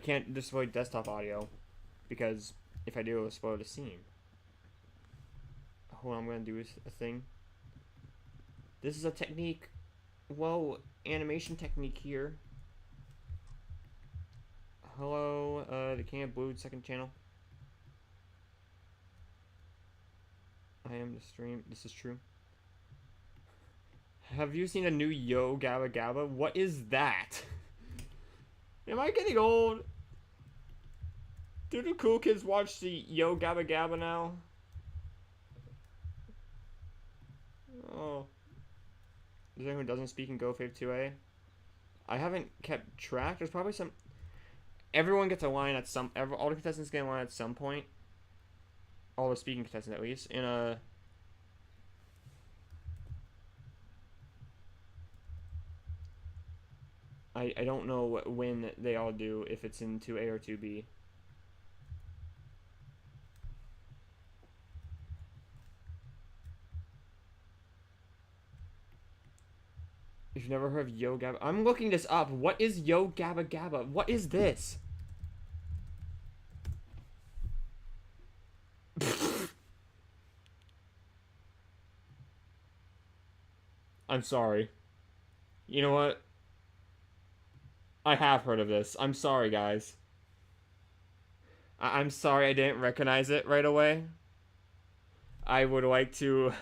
can't display desktop audio because if I do, it'll spoil the scene. Hold on, I'm going to do a thing. This is a technique. Whoa, animation technique here. Hello, the King of Blue, second channel. I am the stream. This is true. Have you seen a new Yo Gabba Gabba? What is that? Am I getting old? Do the cool kids watch the Yo Gabba Gabba now? Oh. Is there anyone who doesn't speak in GOEFAV 2A? I haven't kept track. There's probably some... Everyone gets a line at some... all the contestants get a line at some point. All the speaking contestants, at least. In a... I don't know when they all do, if it's in 2A or 2B. If you've never heard of Yo Gabba... I'm looking this up. What is Yo Gabba Gabba? What is this? I'm sorry. You know what? I have heard of this. I'm sorry, guys. I'm sorry I didn't recognize it right away. I would like to...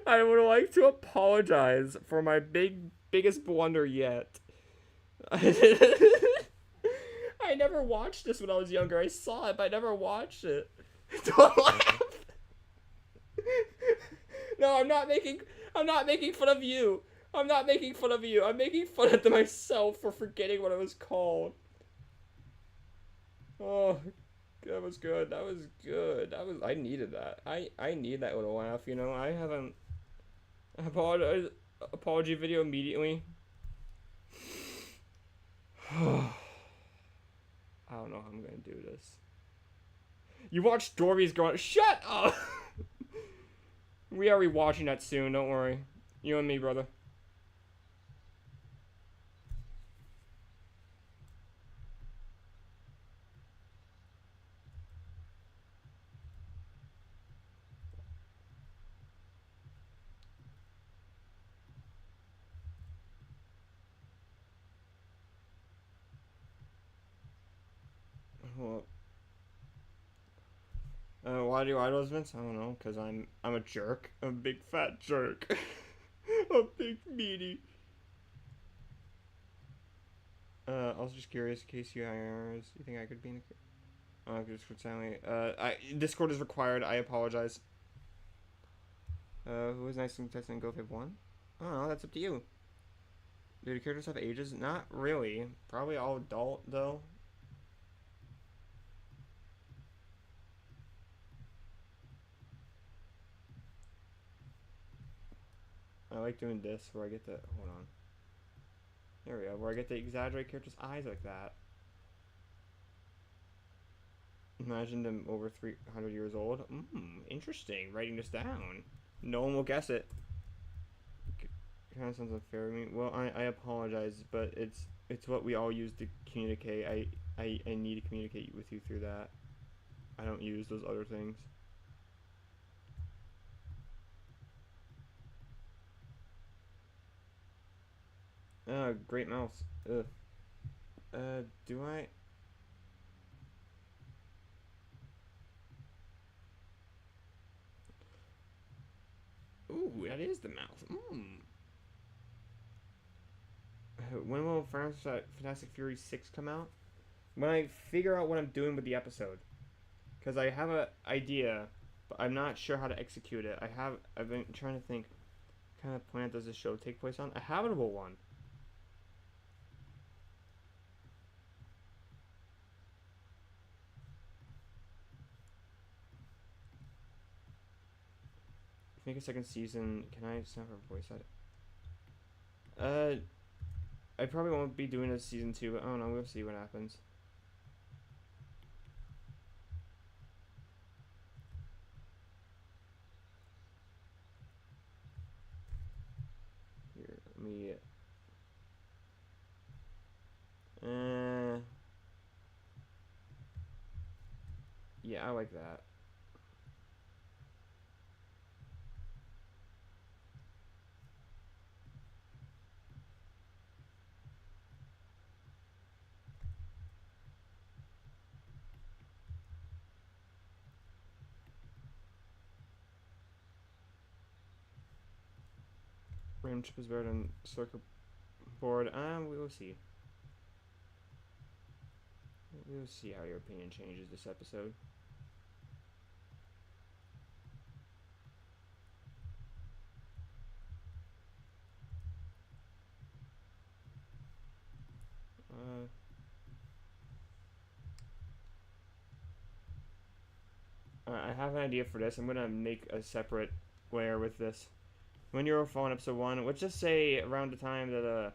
I would like to apologize for my biggest blunder yet. I never watched this when I was younger. I saw it, but I never watched it. Don't laugh. No, I'm not making fun of you. I'm not making fun of you. I'm making fun of myself for forgetting what it was called. Oh, that was good. That was good. I needed that. I need that little laugh, you know. I haven't apology video immediately. I don't know how I'm gonna do this. You watched Dory's going. Shut up! We are rewatching that soon, don't worry. You and me, brother. Well, why do idols, Vince? I don't know, cause I'm a jerk. I'm a big fat jerk. A big meaty. I was just curious, in case you think I could be in a Discord silently. Discord is required. I apologize. Who was nice and testing GoFib 1? I don't know, that's up to you. Do the characters have ages? Not really. Probably all adult, though. I like doing this, where I get to... Hold on. There we go, where I get to exaggerate characters' eyes like that. Imagine them over 300 years old. Interesting. Writing this down. No one will guess it. Kind of sounds unfair to me. Well, I apologize, but it's what we all use to communicate. I need to communicate with you through that. I don't use those other things. Great mouse. Ugh. Do I? Ooh, that is the mouse. When will Fantastic Fury 6 come out? When I figure out what I'm doing with the episode. Because I have an idea, but I'm not sure how to execute it. I've been trying to think, what kind of planet does this show take place on? A habitable one. Make a second season. Can I snap her voice at it? I probably won't be doing a season 2, but I don't know. We'll see what happens. Here, let me. Yeah, I like that. Random chip is better than circuit board. We will see. We will see how your opinion changes this episode. I have an idea for this. I'm gonna make a separate layer with this. When you're following episode 1, let's just say around the time that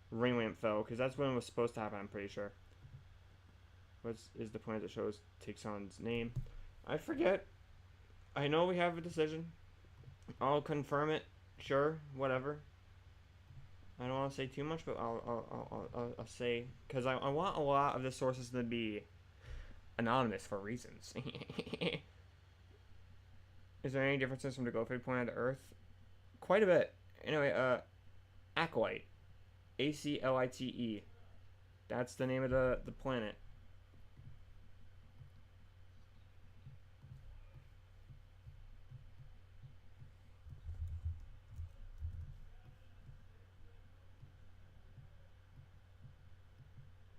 Rain Lamp fell, because that's when it was supposed to happen, I'm pretty sure. What is the planet that shows takes on its name? I forget. I know we have a decision. I'll confirm it. Sure, whatever. I don't want to say too much, but I'll say, because I want a lot of the sources to be anonymous for reasons. Is there any differences from the GoFab planet to Earth? Quite a bit. Anyway, Acolyte. ACLITE. That's the name of the planet.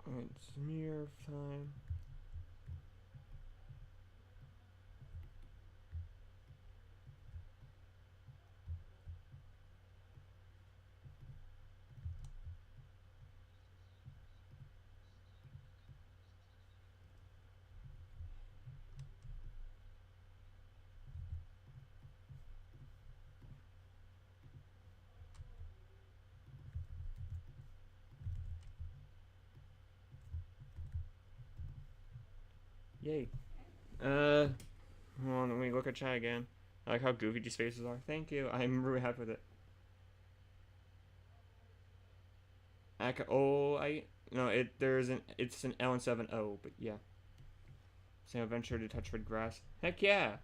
Alright, smear time. Yay. Hold on, let me look at chat again. I like how goofy these faces are. Thank you. I'm really happy with it. No, it's an L and 7 O, but yeah. Same adventure to touch red grass. Heck yeah.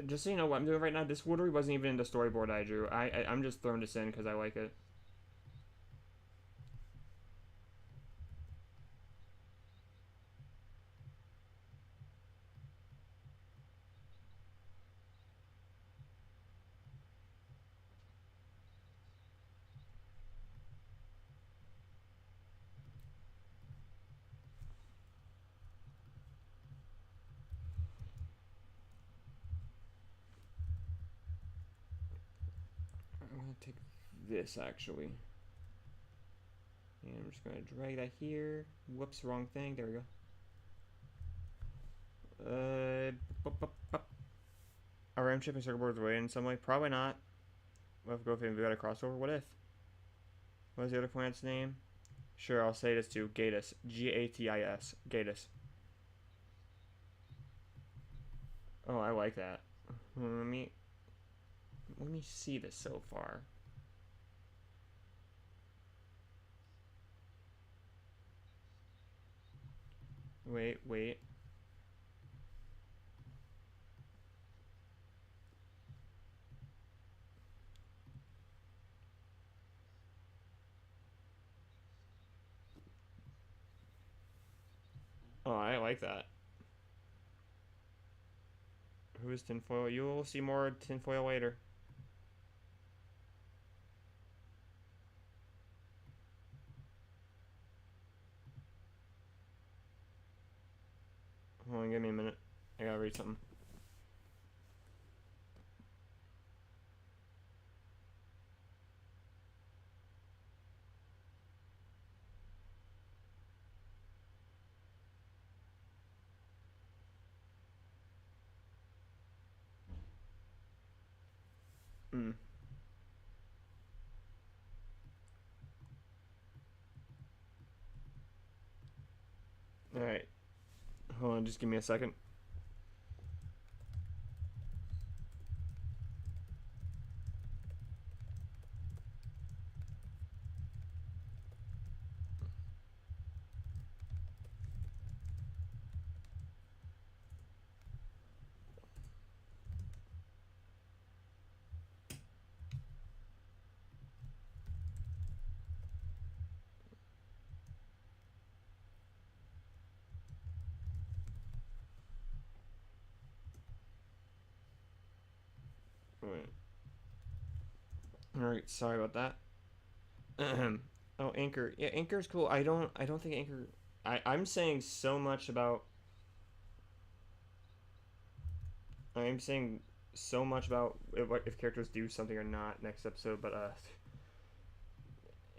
just so you know what I'm doing right now, this Woodry wasn't even in the storyboard I drew. I'm just throwing this in because I like it. I'm gonna take this actually. And I'm just gonna drag that here. Whoops, wrong thing. There we go. Are RAM chip and circuit boards related in some way? Probably not. What if GOEFAV got a crossover? What if? What was the other planet's name? Sure, I'll say this too. Gatis. Gatis. Gatis. Oh, I like that. Let me see this so far. Wait. Oh, I like that. Who is tinfoil? You will see more tinfoil later. Hold on, give me a minute. I gotta read something. Alright. Hold on, just give me a second. Alright, sorry about that. Oh, Anchor. Yeah, Anchor's cool. I don't think Anchor. I'm saying so much about. I'm saying so much about if characters do something or not next episode, but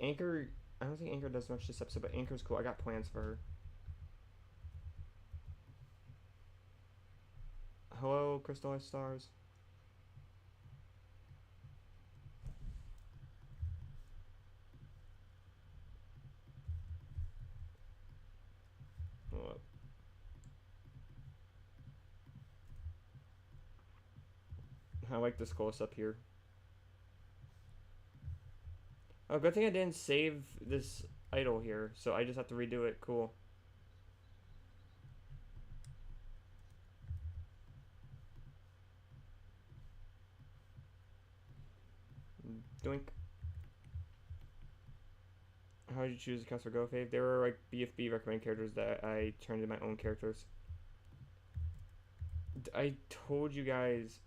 Anchor. I don't think Anchor does much this episode, but Anchor's cool. I got plans for her. Hello, Crystallized Stars. I like this close up here. Oh, good thing I didn't save this idle here, so I just have to redo it. Cool. Doink. How did you choose the cast for GOEFAV? They were like BFB recommended characters that I turned into my own characters. I told you guys.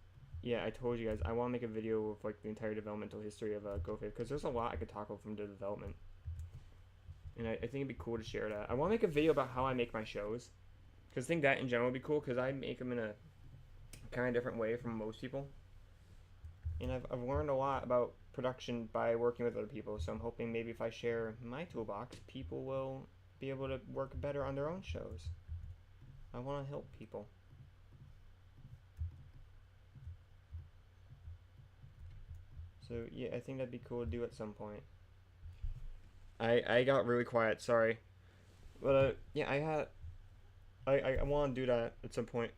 Yeah, I told you guys. I want to make a video of like the entire developmental history of GOEFAV because there's a lot I could talk about from the development. And I think it'd be cool to share that. I want to make a video about how I make my shows. Because I think that in general would be cool because I make them in a kind of different way from most people. And I've learned a lot about production by working with other people. So I'm hoping maybe if I share my toolbox, people will be able to work better on their own shows. I want to help people. So yeah, I think that'd be cool to do at some point. I got really quiet, sorry. But yeah, I want to do that at some point.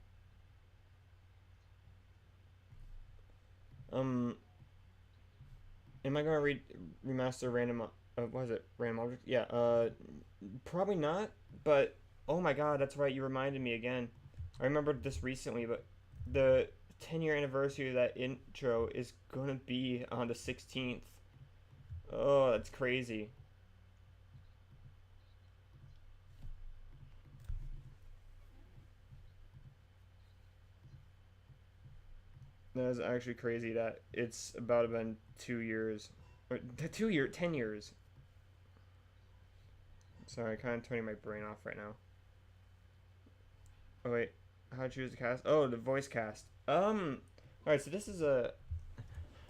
Am I gonna remaster random? What is it? Random object? Yeah. Probably not. But oh my god, that's right. You reminded me again. I remembered this recently, but the 10-year anniversary of that intro is gonna be on the 16th. Oh, that's crazy. That is actually crazy that it's about been 2 years. Or 10 years. Sorry, kind of turning my brain off right now. Oh wait, how to choose the cast? Oh, the voice cast. Alright, so this is a...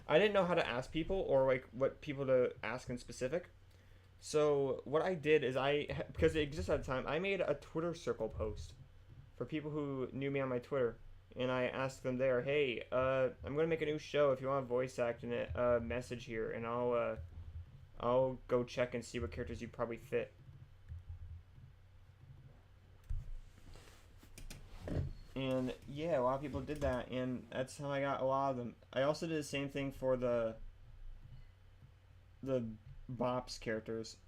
I didn't know how to ask people or like what people to ask in specific. So what I did is because it existed at the time, I made a Twitter circle post for people who knew me on my Twitter. And I asked them there, hey, I'm gonna make a new show. If you want to voice act in it, message here, and I'll go check and see what characters you probably fit. And yeah, a lot of people did that, and that's how I got a lot of them. I also did the same thing for the Bops characters.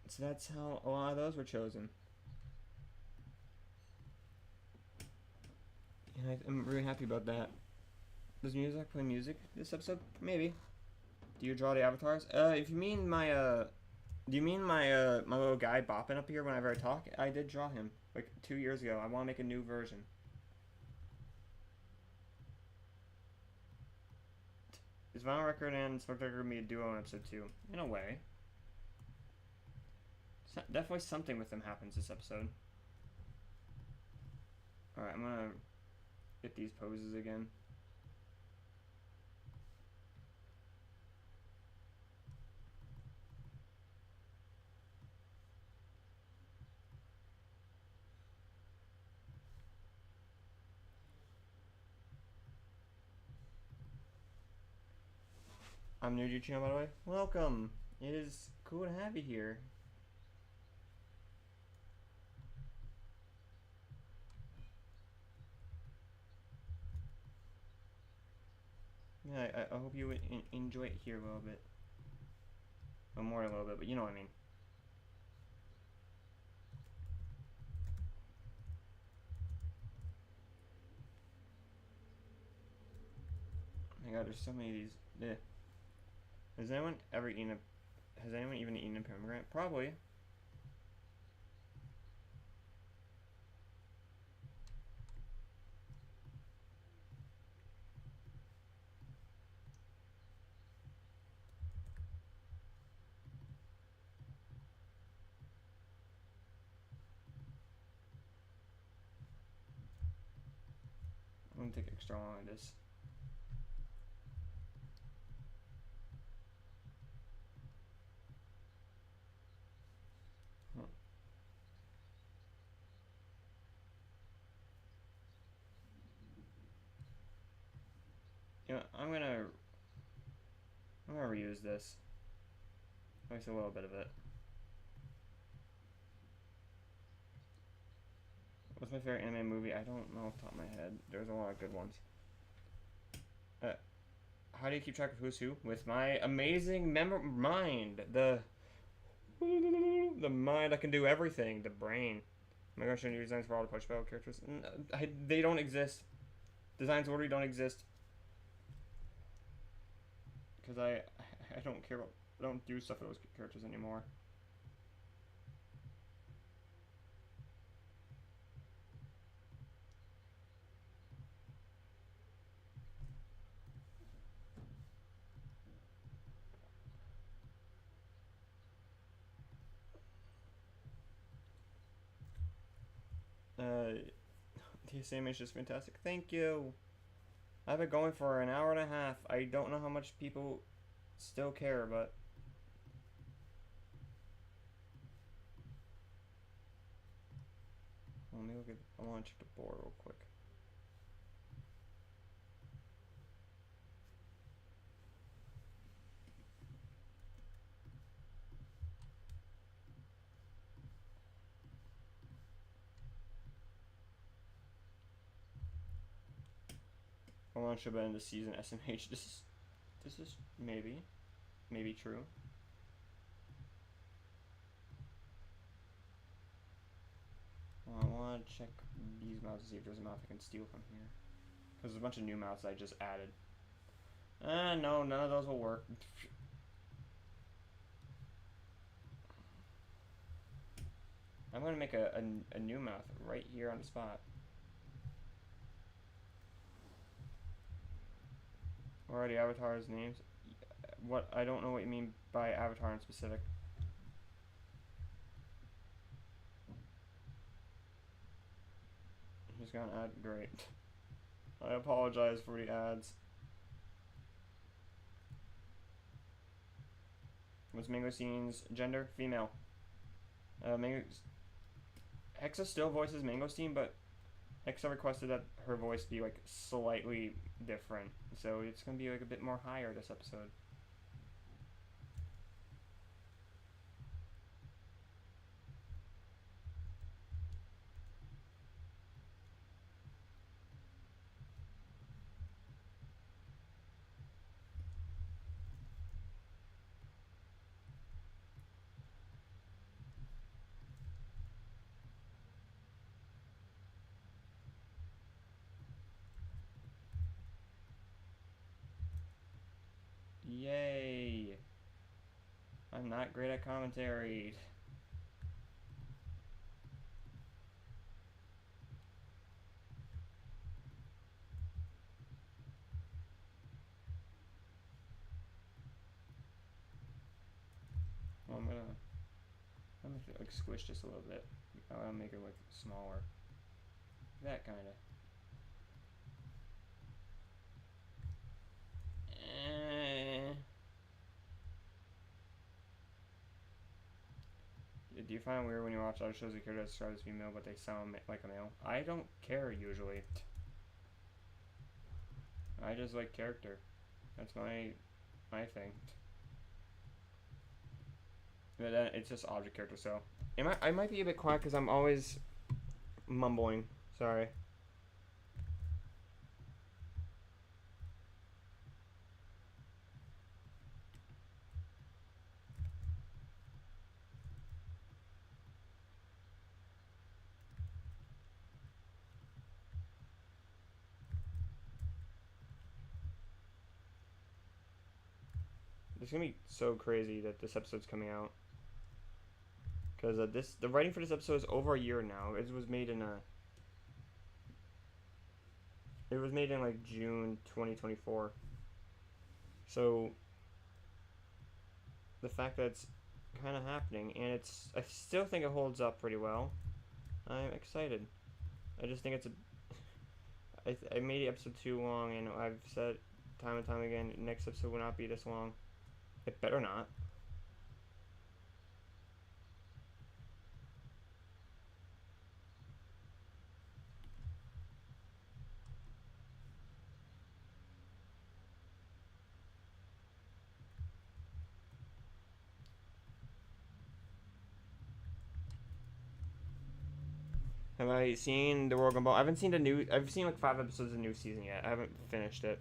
So that's how a lot of those were chosen. And I'm really happy about that. Does music play music this episode? Maybe. Do you draw the avatars? If you mean my do you mean my my little guy bopping up here whenever I talk? I did draw him like 2 years ago. I want to make a new version. Is Vinyl Record and Spectacular gonna be a duo in episode 2? In a way. Definitely something with them happens this episode. Alright, I'm gonna get these poses again. I'm new to your channel, by the way. Welcome! It is cool to have you here. Yeah, I hope you enjoy it here a little bit. Well, more a little bit, but you know what I mean. Oh my god, there's so many of these. Yeah. Has anyone ever eaten a... Has anyone even eaten a pomegranate? Probably. I'm gonna take extra long on this. Huh. You know, I'm gonna reuse this. At least a little bit of it. What's my favorite anime movie? I don't know off the top of my head. There's a lot of good ones. How do you keep track of who's who? With my amazing mind. The mind that can do everything. The brain. Am I going to show new designs for all the push battle characters? They don't exist. Designs already don't exist. Because I don't care about... I don't do stuff for those characters anymore. The same is just fantastic. Thank you. I've been going for an hour and a half. I don't know how much people still care, but... Let me look at... I want to check the board real quick. I want to by the end of the season SMH. This is maybe true. Well, I want to check these maps to see if there's a map I can steal from here. Because there's a bunch of new mounts I just added. No, none of those will work. I'm going to make a new mouth right here on the spot. Already avatars names. What? I don't know what you mean by avatar in specific. He's gonna add. Great. I apologize for the ads. What's Mangostene's gender? Female. Hexa still voices Mangosteen, but Hexa requested that her voice be like slightly different, so it's gonna be like a bit more higher this episode. Yay! I'm not great at commentary. Well, I'm gonna like squish this a little bit. I'll make it like smaller. That kind of. Do you find it weird when you watch other shows that characters described as female but they sound like a male? I don't care usually. I just like character. That's my thing. But then it's just object character, so I might be a bit quiet because I'm always mumbling. Sorry. It's gonna be so crazy that this episode's coming out. Because the writing for this episode is over a year now. It was made in like June 2024. So the fact that it's kind of happening, and I still think it holds up pretty well. I'm excited. I just think it's I made the episode too long, and I've said time and time again, next episode will not be this long. It better not. Have I seen the World Gumball? I haven't seen I've seen like 5 episodes of the new season yet. I haven't finished it.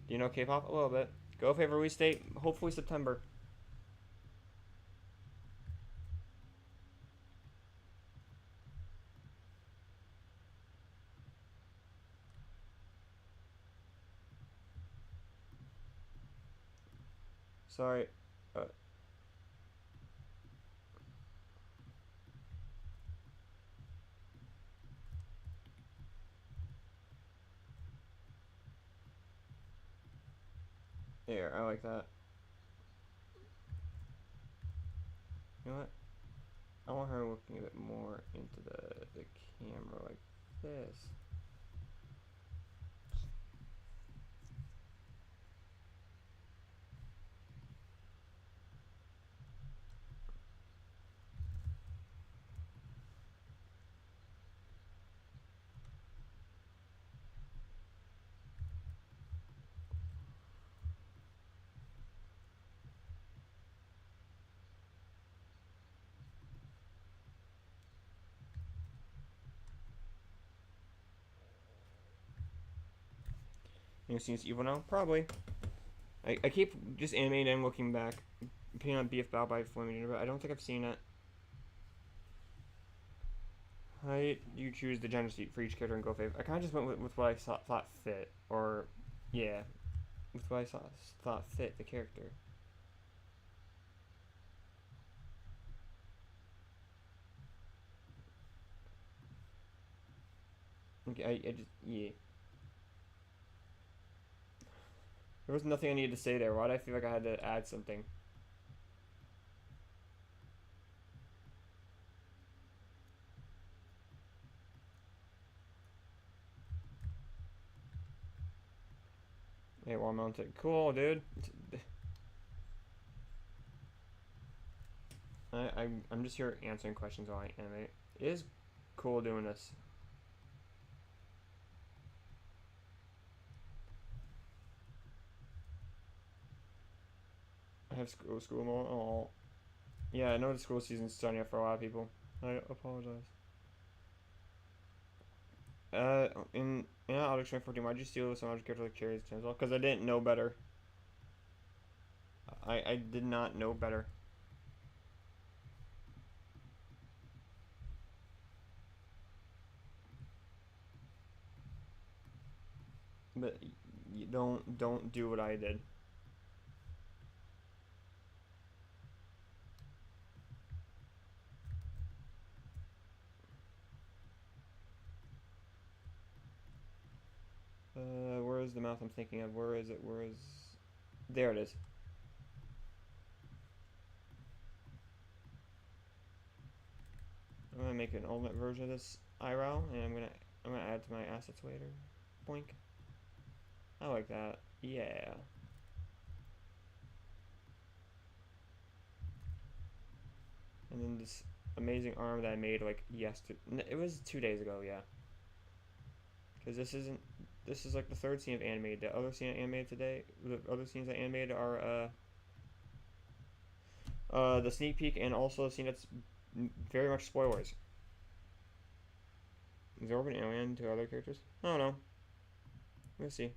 Do you know K-pop? A little bit. GOEFAV release date, hopefully September. Sorry. There, I like that. You know what? I want her looking a bit more into the camera like this. You seen this evil now? Probably. I keep just animating and looking back. Opinion on BF Bow by Flaming Universe. I don't think I've seen it. How do you choose the gender for each character in GoFave? I kind of just went with what I thought fit, or yeah, with what I thought fit the character. Okay, I just yeah. There was nothing I needed to say there. Why did I feel like I had to add something? Hey, wall mounted. Cool, dude. I'm just here answering questions while I animate. It is cool doing this. I have school more. Oh, yeah. I know the school season's starting up for a lot of people. I apologize. In Alex 2014, why'd you steal so much character like Cherry's channel? Because I didn't know better. I did not know better. But you don't do what I did. Where is the mouth I'm thinking of? Where is it? Where is... There it is. I'm gonna make an ultimate version of this eyebrow, and I'm gonna add to my assets later. Boink. I like that. Yeah. And then this amazing arm that I made like it was 2 days ago, yeah. Because this is like the third scene I've animated. The other scene I animated today, the other scenes I animated are the sneak peek and also a scene that's very much spoilers. Is there an alien to other characters? I don't know. Let's see.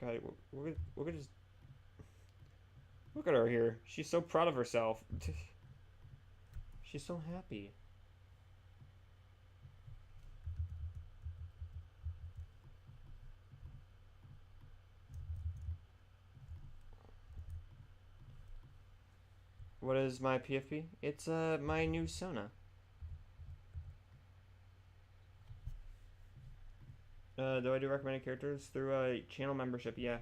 God, look at just look at her here. She's so proud of herself. She's so happy. What is my PFP? It's my new Sona. Do I do recommended characters through a channel membership? Yeah.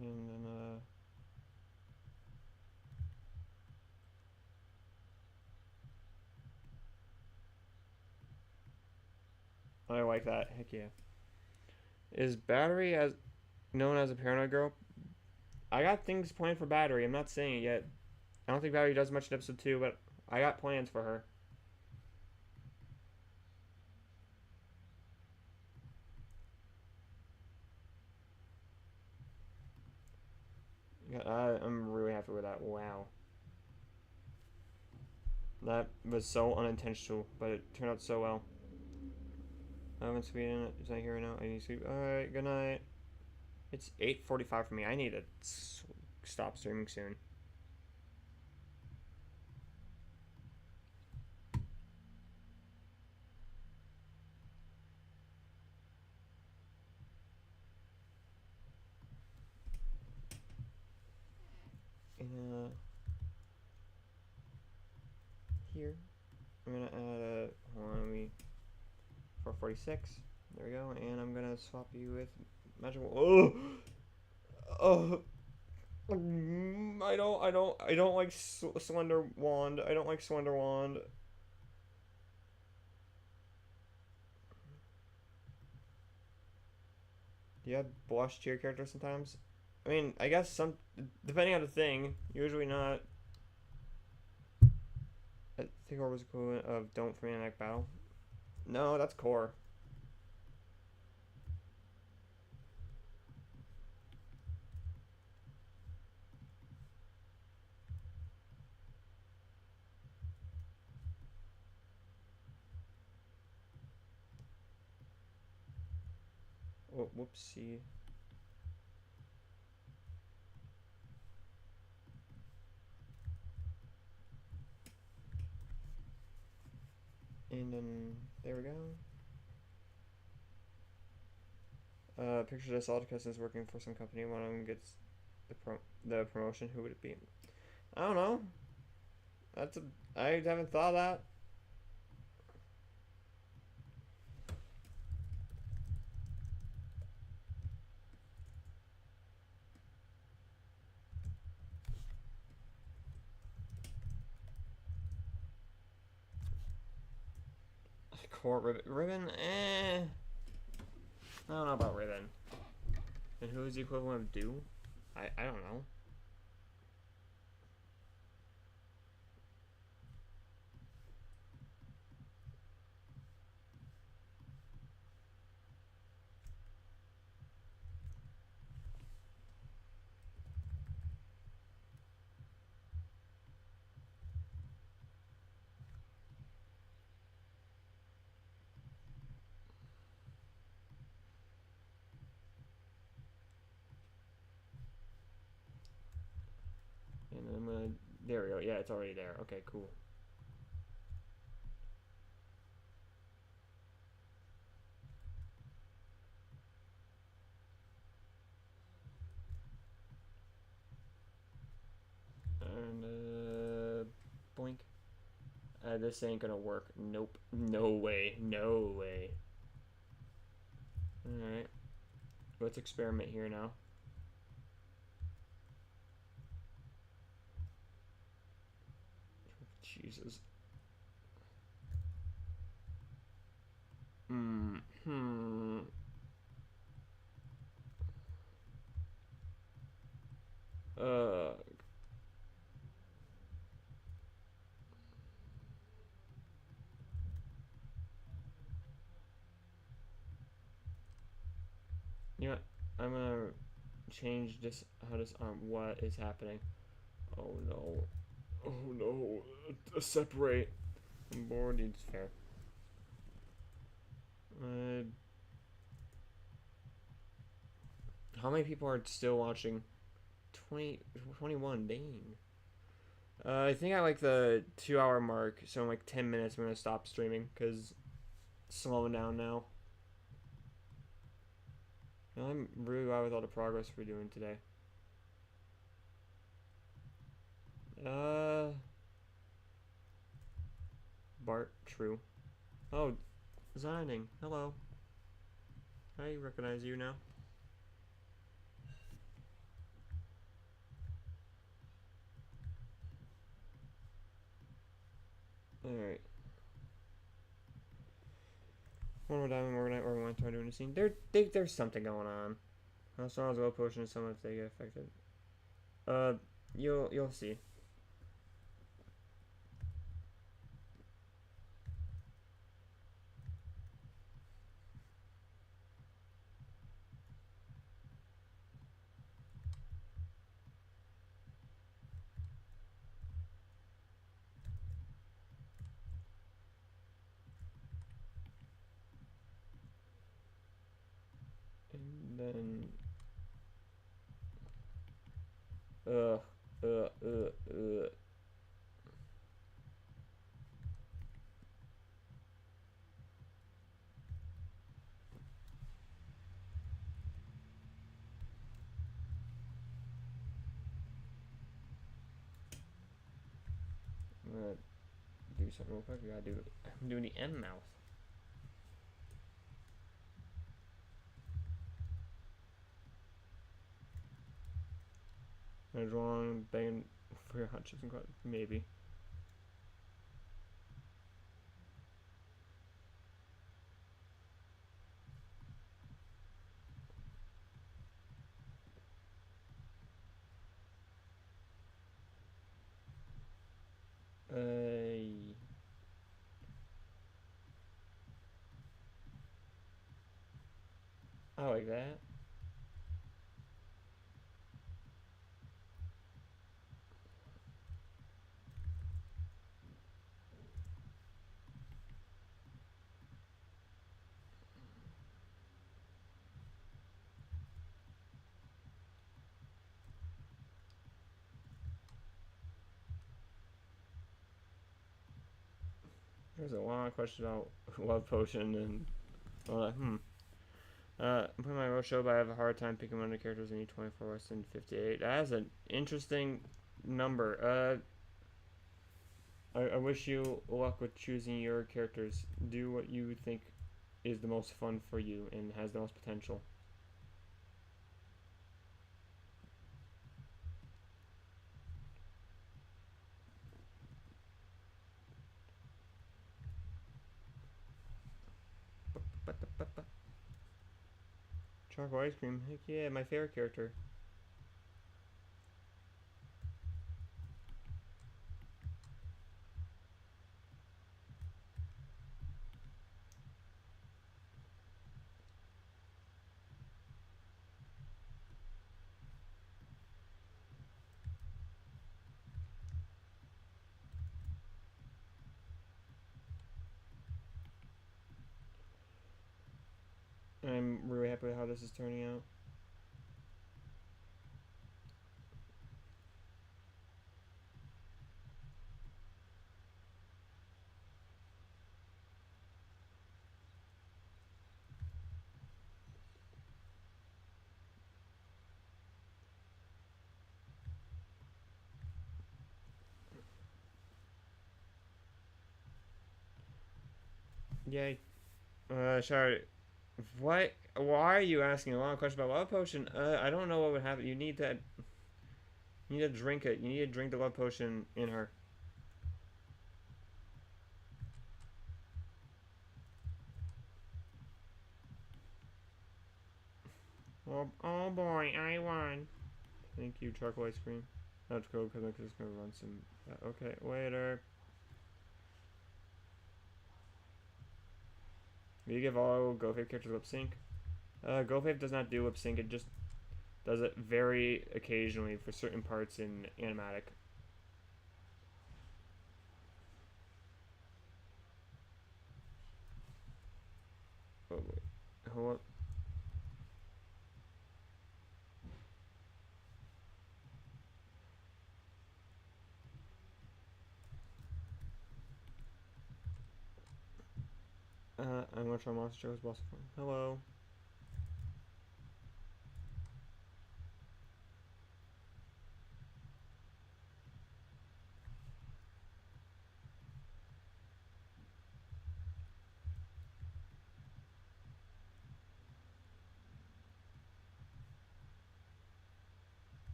And then I like that. Heck yeah. Is Battery as known as a paranoid girl? I got things planned for Battery. I'm not saying it yet. I don't think Battery does much in episode 2, but I got plans for her. Yeah, I'm really happy with that. Wow. That was so unintentional, but it turned out so well. I'm in Sweden. It's not here right now. I need to sleep. Alright, good night. It's 8:45 for me. I need to stop streaming soon. And here I'm gonna add hold on, 446. There we go. And I'm gonna swap you with magical. Oh. I don't like Slender Wand. I don't like Slender Wand. Do you have blush to your character sometimes? I mean, I guess some, depending on the thing. Usually not. Think core was equivalent of don't frenetic battle. No, that's core. Oh, whoopsie. And then there we go. Picture this: all the cousins working for some company. One of them gets the promotion. Who would it be? I don't know. I haven't thought of that. Core ribbon. I don't know about ribbon. And who is the equivalent of do? I don't know. And I'm gonna, there we go. Yeah, it's already there. Okay, cool. And boink. This ain't gonna work. Nope. No way. No way. Alright. Let's experiment here now. Jesus. Uh. You know what? I'm gonna change this. How does what is happening? Oh no. Oh no. Separate. I'm bored. It's fair. How many people are still watching? 21. Dang. I think I like the 2-hour mark, so in like 10 minutes I'm gonna stop streaming because it's slowing down now. And I'm really glad with all the progress we're doing today. Bart, true. Oh, Zining, hello. I recognize you now. Alright. One more diamond, Morganite, or one time doing a scene. There's something going on. How strong is a low potion some if they get affected? You'll see. And then I'm gonna do something real quick. I'm doing the M mouth. I was wrong, banging for your hot chips and crust, maybe. like that. There's a long question about love potion and all that. I'm putting my road show, but I have a hard time picking one of the characters. I need 24 less than 58. That is an interesting number. I wish you luck with choosing your characters. Do what you think is the most fun for you and has the most potential. Chocolate ice cream. Heck yeah, my favorite character. I'm really happy with how this is turning out. Yay. Sorry. What? Why are you asking a long question about love potion? I don't know what would happen. You need to drink it. You need to drink the love potion in her. Oh boy, I won. Thank you, chocolate ice cream. That's cool because I'm just gonna run some. Okay, later. Will you give all GoFave characters lip sync? GoFave does not do lip sync. It just does it very occasionally for certain parts in Animatic. Oh wait, hold on. I'm gonna try Monster Joe's boss form. Hello.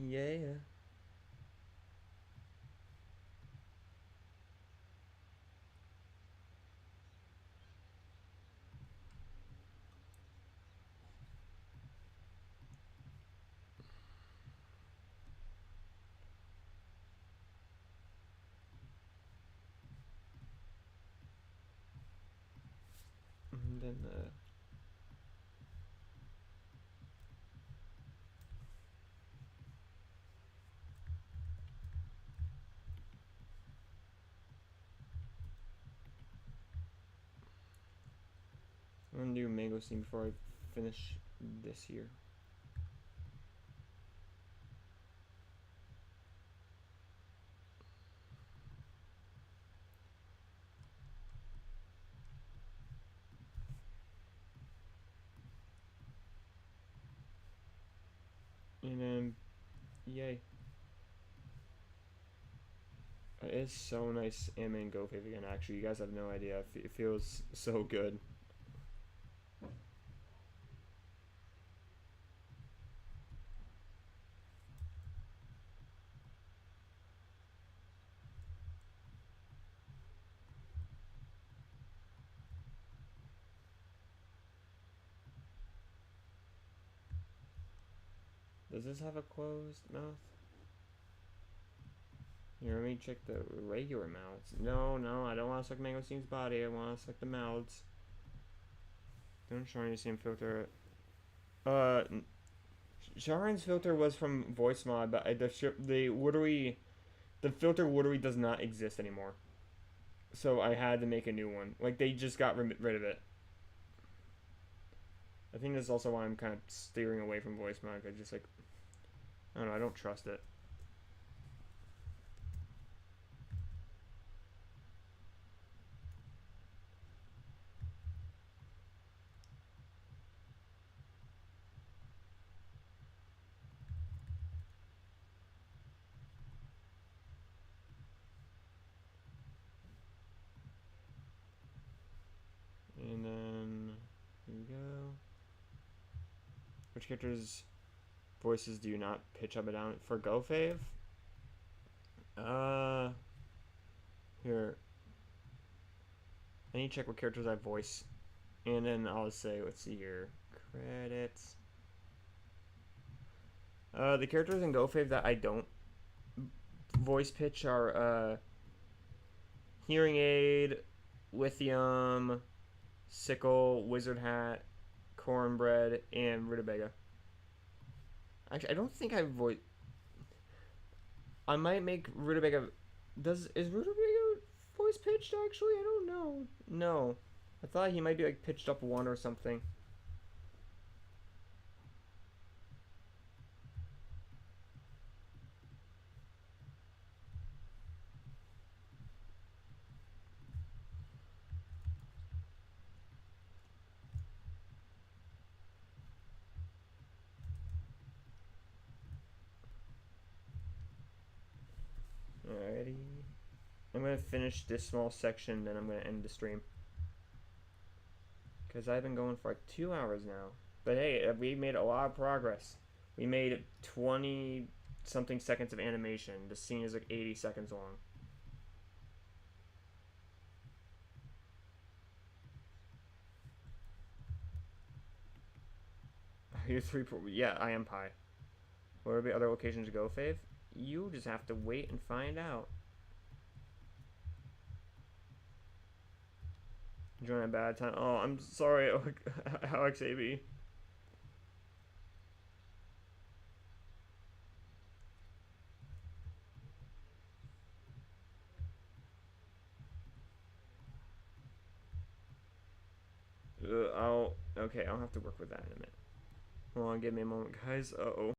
Yeah. And then I'm gonna do mango steam before I finish this here. And then, yay. It's so nice animating GoFave again, actually. You guys have no idea. It feels so good. Does this have a closed mouth? Here, let me check the regular mouths. No, no, I don't want to suck Mangostene's body. I want to suck the mouths. Don't show any same filter. Sharon's filter was from voice mod, but the filter literally does not exist anymore. So I had to make a new one. Like, they just got rid of it. I think that's also why I'm kind of steering away from voice mod. I just, like, I don't know, I don't trust it. And then, here we go. Which characters' voices do you not pitch up and down? For GOEFAV? Here. I need to check what characters I voice. And then I'll say, let's see here. Credits. The characters in GOEFAV that I don't voice pitch are, Hearing Aid, Lithium, Sickle, Wizard Hat, Cornbread, and Rutabaga. Actually, I don't think I voice. I might make Rutabaga. Is Rutabaga voice pitched? Actually, I don't know. No, I thought he might be like pitched up one or something. Alrighty. I'm gonna finish this small section, then I'm gonna end the stream. Because I've been going for like 2 hours now. But hey, we made a lot of progress. We made 20 something seconds of animation. The scene is like 80 seconds long. You're yeah, I am Pi. Where will be other locations to go, Fave? You just have to wait and find out. Join a bad time. Oh, I'm sorry, Alex AB. I'll have to work with that in a minute. Hold on, give me a moment, guys. Uh-oh.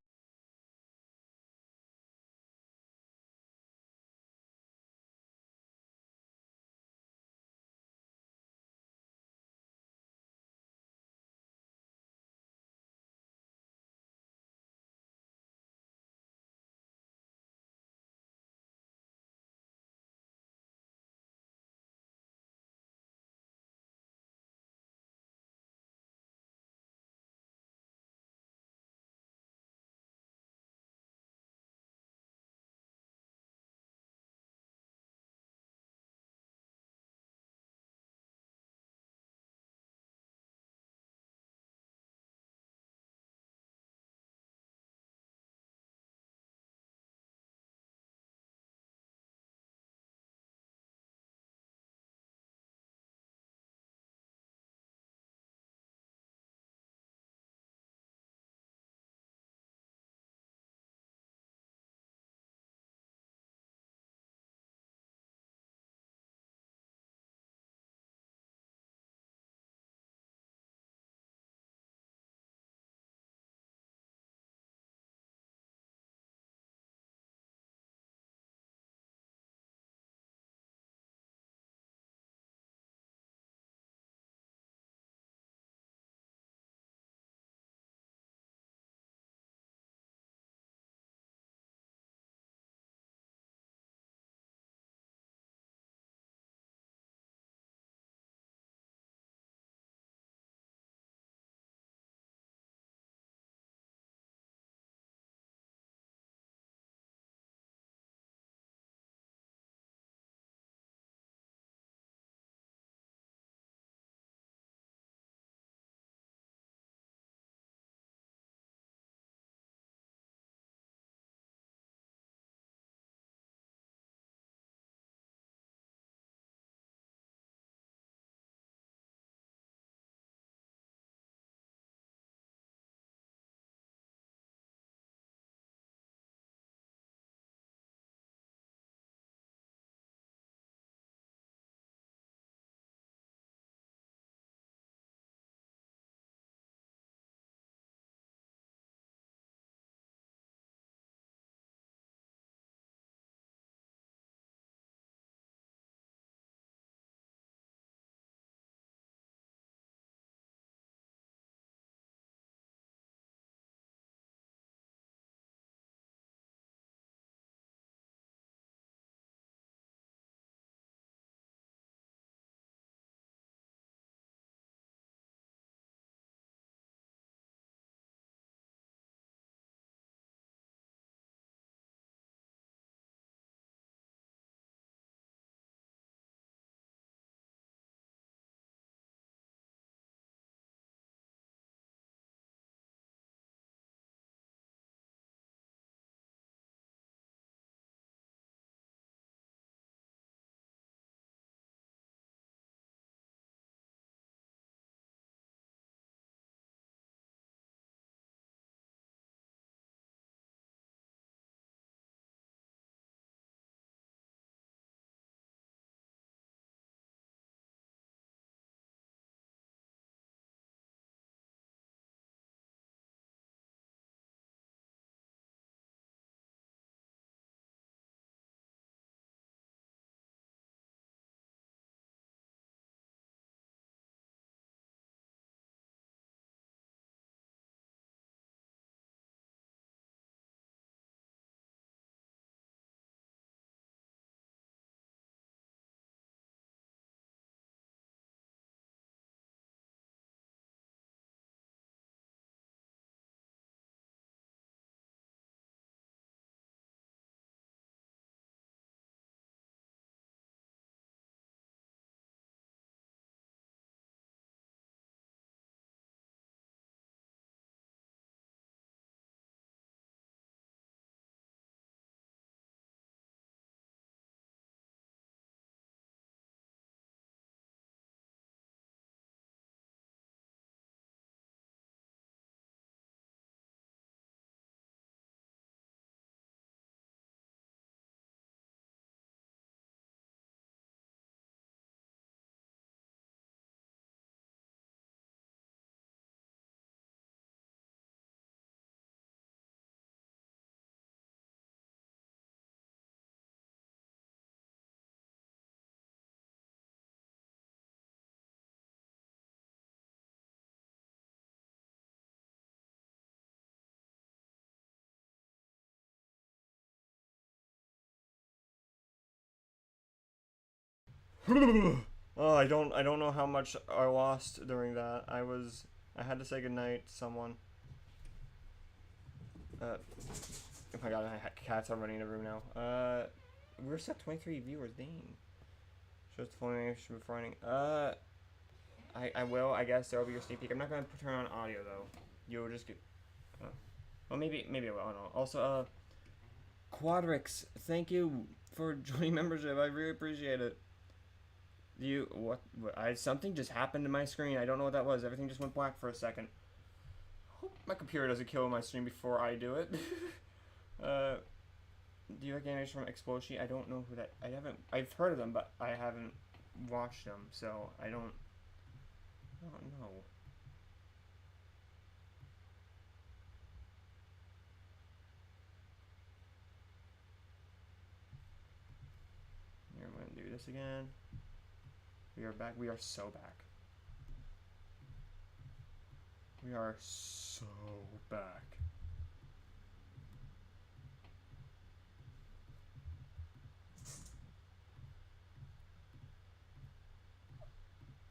Oh, I don't know how much I lost during that. I had to say goodnight to someone. Oh my god, cats are running in the room now. We're set 23 viewers, dang. Shows the full animation before running. I will, I guess there will be your sneak peek. I'm not gonna turn on audio though. You'll just get, well maybe I will, I don't know. Also, Quadrix, thank you for joining membership, I really appreciate it. What something just happened to my screen, I don't know what that was, everything just went black for a second. Hope my computer doesn't kill my stream before I do it. Do you like animation from Exploshi? I don't know who that, I've heard of them, but I haven't watched them, so I don't know. Here, I'm gonna do this again. We are back. We are so back. We are so back.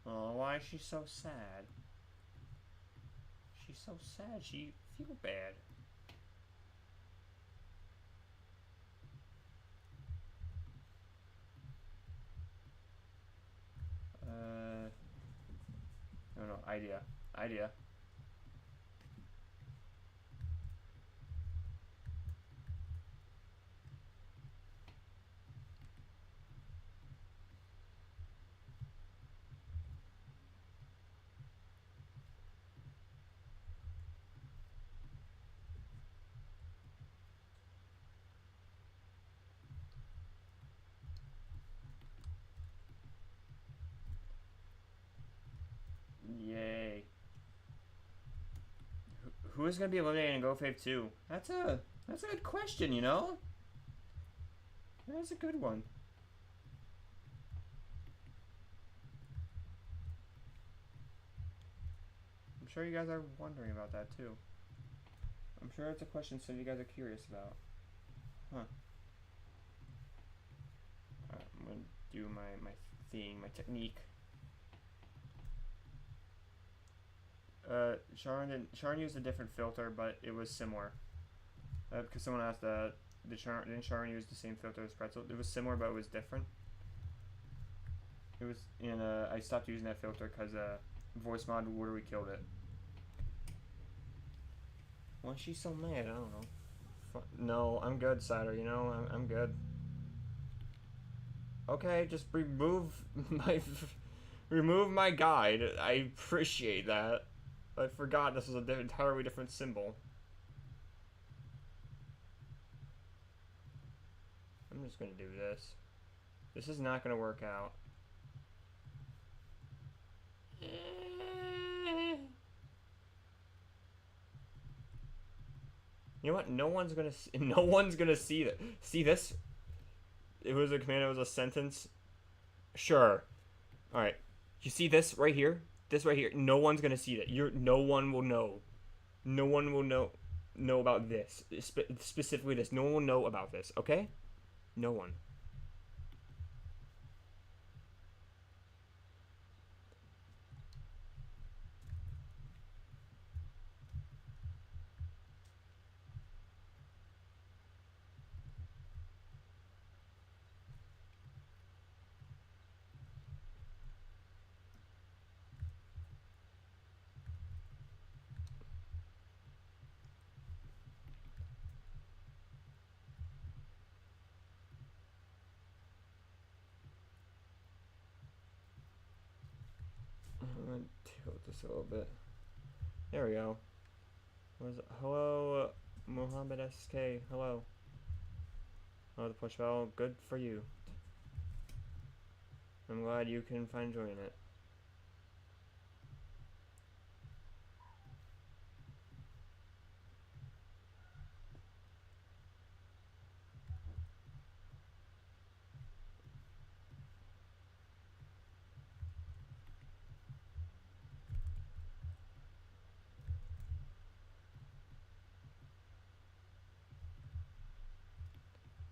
Oh, why is she so sad? She's so sad. She feel bad. No, idea. Yay. Who is gonna be eliminated in GOEFAV 2? That's a good question, you know? That's a good one. I'm sure you guys are wondering about that too. I'm sure it's a question some of you guys are curious about. Huh. Alright, I'm gonna do my thing, my technique. Sharon used a different filter, but it was similar. Because someone asked didn't Sharon use the same filter as Pretzel? It was similar, but it was different. It was in I stopped using that filter because voice mod literally killed it. Why is she so mad? I don't know. No, I'm good, Cider. You know, I'm good. Okay, just remove my guide. I appreciate that. I forgot this was an entirely different symbol. I'm just gonna do this. This is not gonna work out. You know what? No one's gonna see that. See this? It was a command. It was a sentence. Sure. All right. You see this right here? This right here. No one's gonna see that. No one will know. No one will know about this. Specifically this. No one will know about this. Okay? No one. I'm gonna tilt this a little bit. There we go. Hello, Mohammed SK. Hello. Oh, the push bell. Good for you. I'm glad you can find joy in it.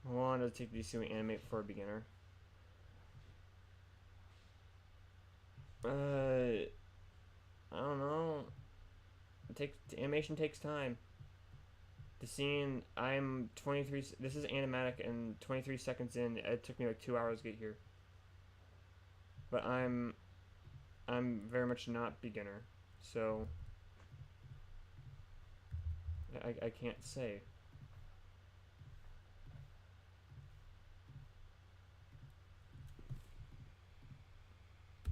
I wanted to take these to animate for a beginner. I don't know. Animation takes time. The scene, I'm 23. This is animatic, and 23 seconds in, it took me like 2 hours to get here. But I'm very much not beginner, so I can't say.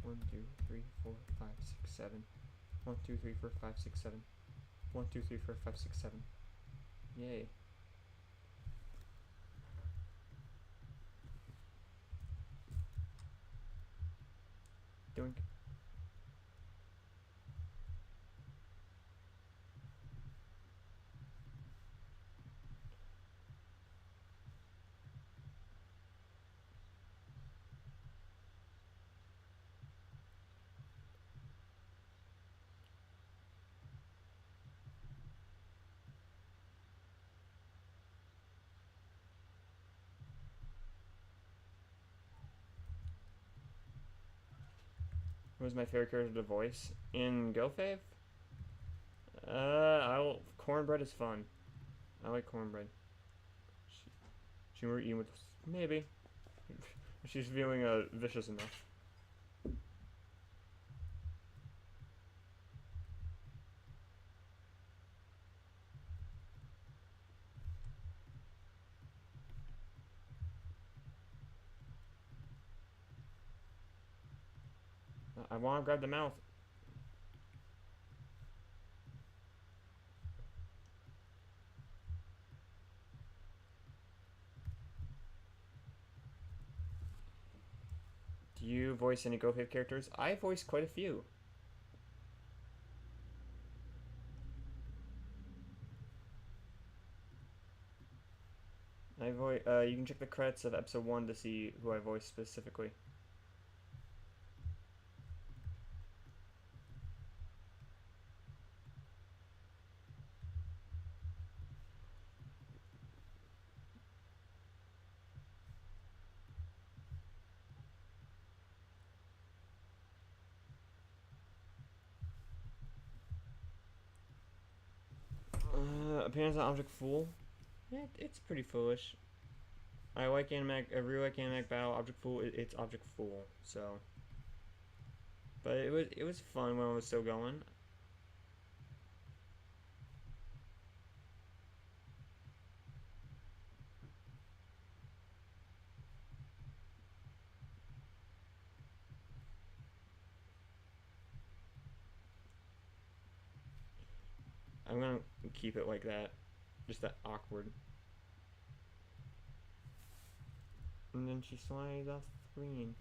One, two, three, four, five, six, seven. 1, 2, 3, 4, 5, 6, 7. 1, 2, 3, 4, 5, 6, 7. Yay. Doink. What was my favorite character to voice in GOEFAV? Cornbread is fun. I like cornbread. She were eating with maybe. She's feeling vicious enough. I want to grab the mouth. Do you voice any GoFave characters? I voice quite a few. You can check the credits of episode 1 to see who I voiced specifically. Appearance on Object Fool? Yeah, it's pretty foolish. I really like Animatic Battle. Object Fool, it's Object Fool, so. But it was fun when I was still going. I'm gonna keep it like that. Just that awkward. And then she slides off the screen.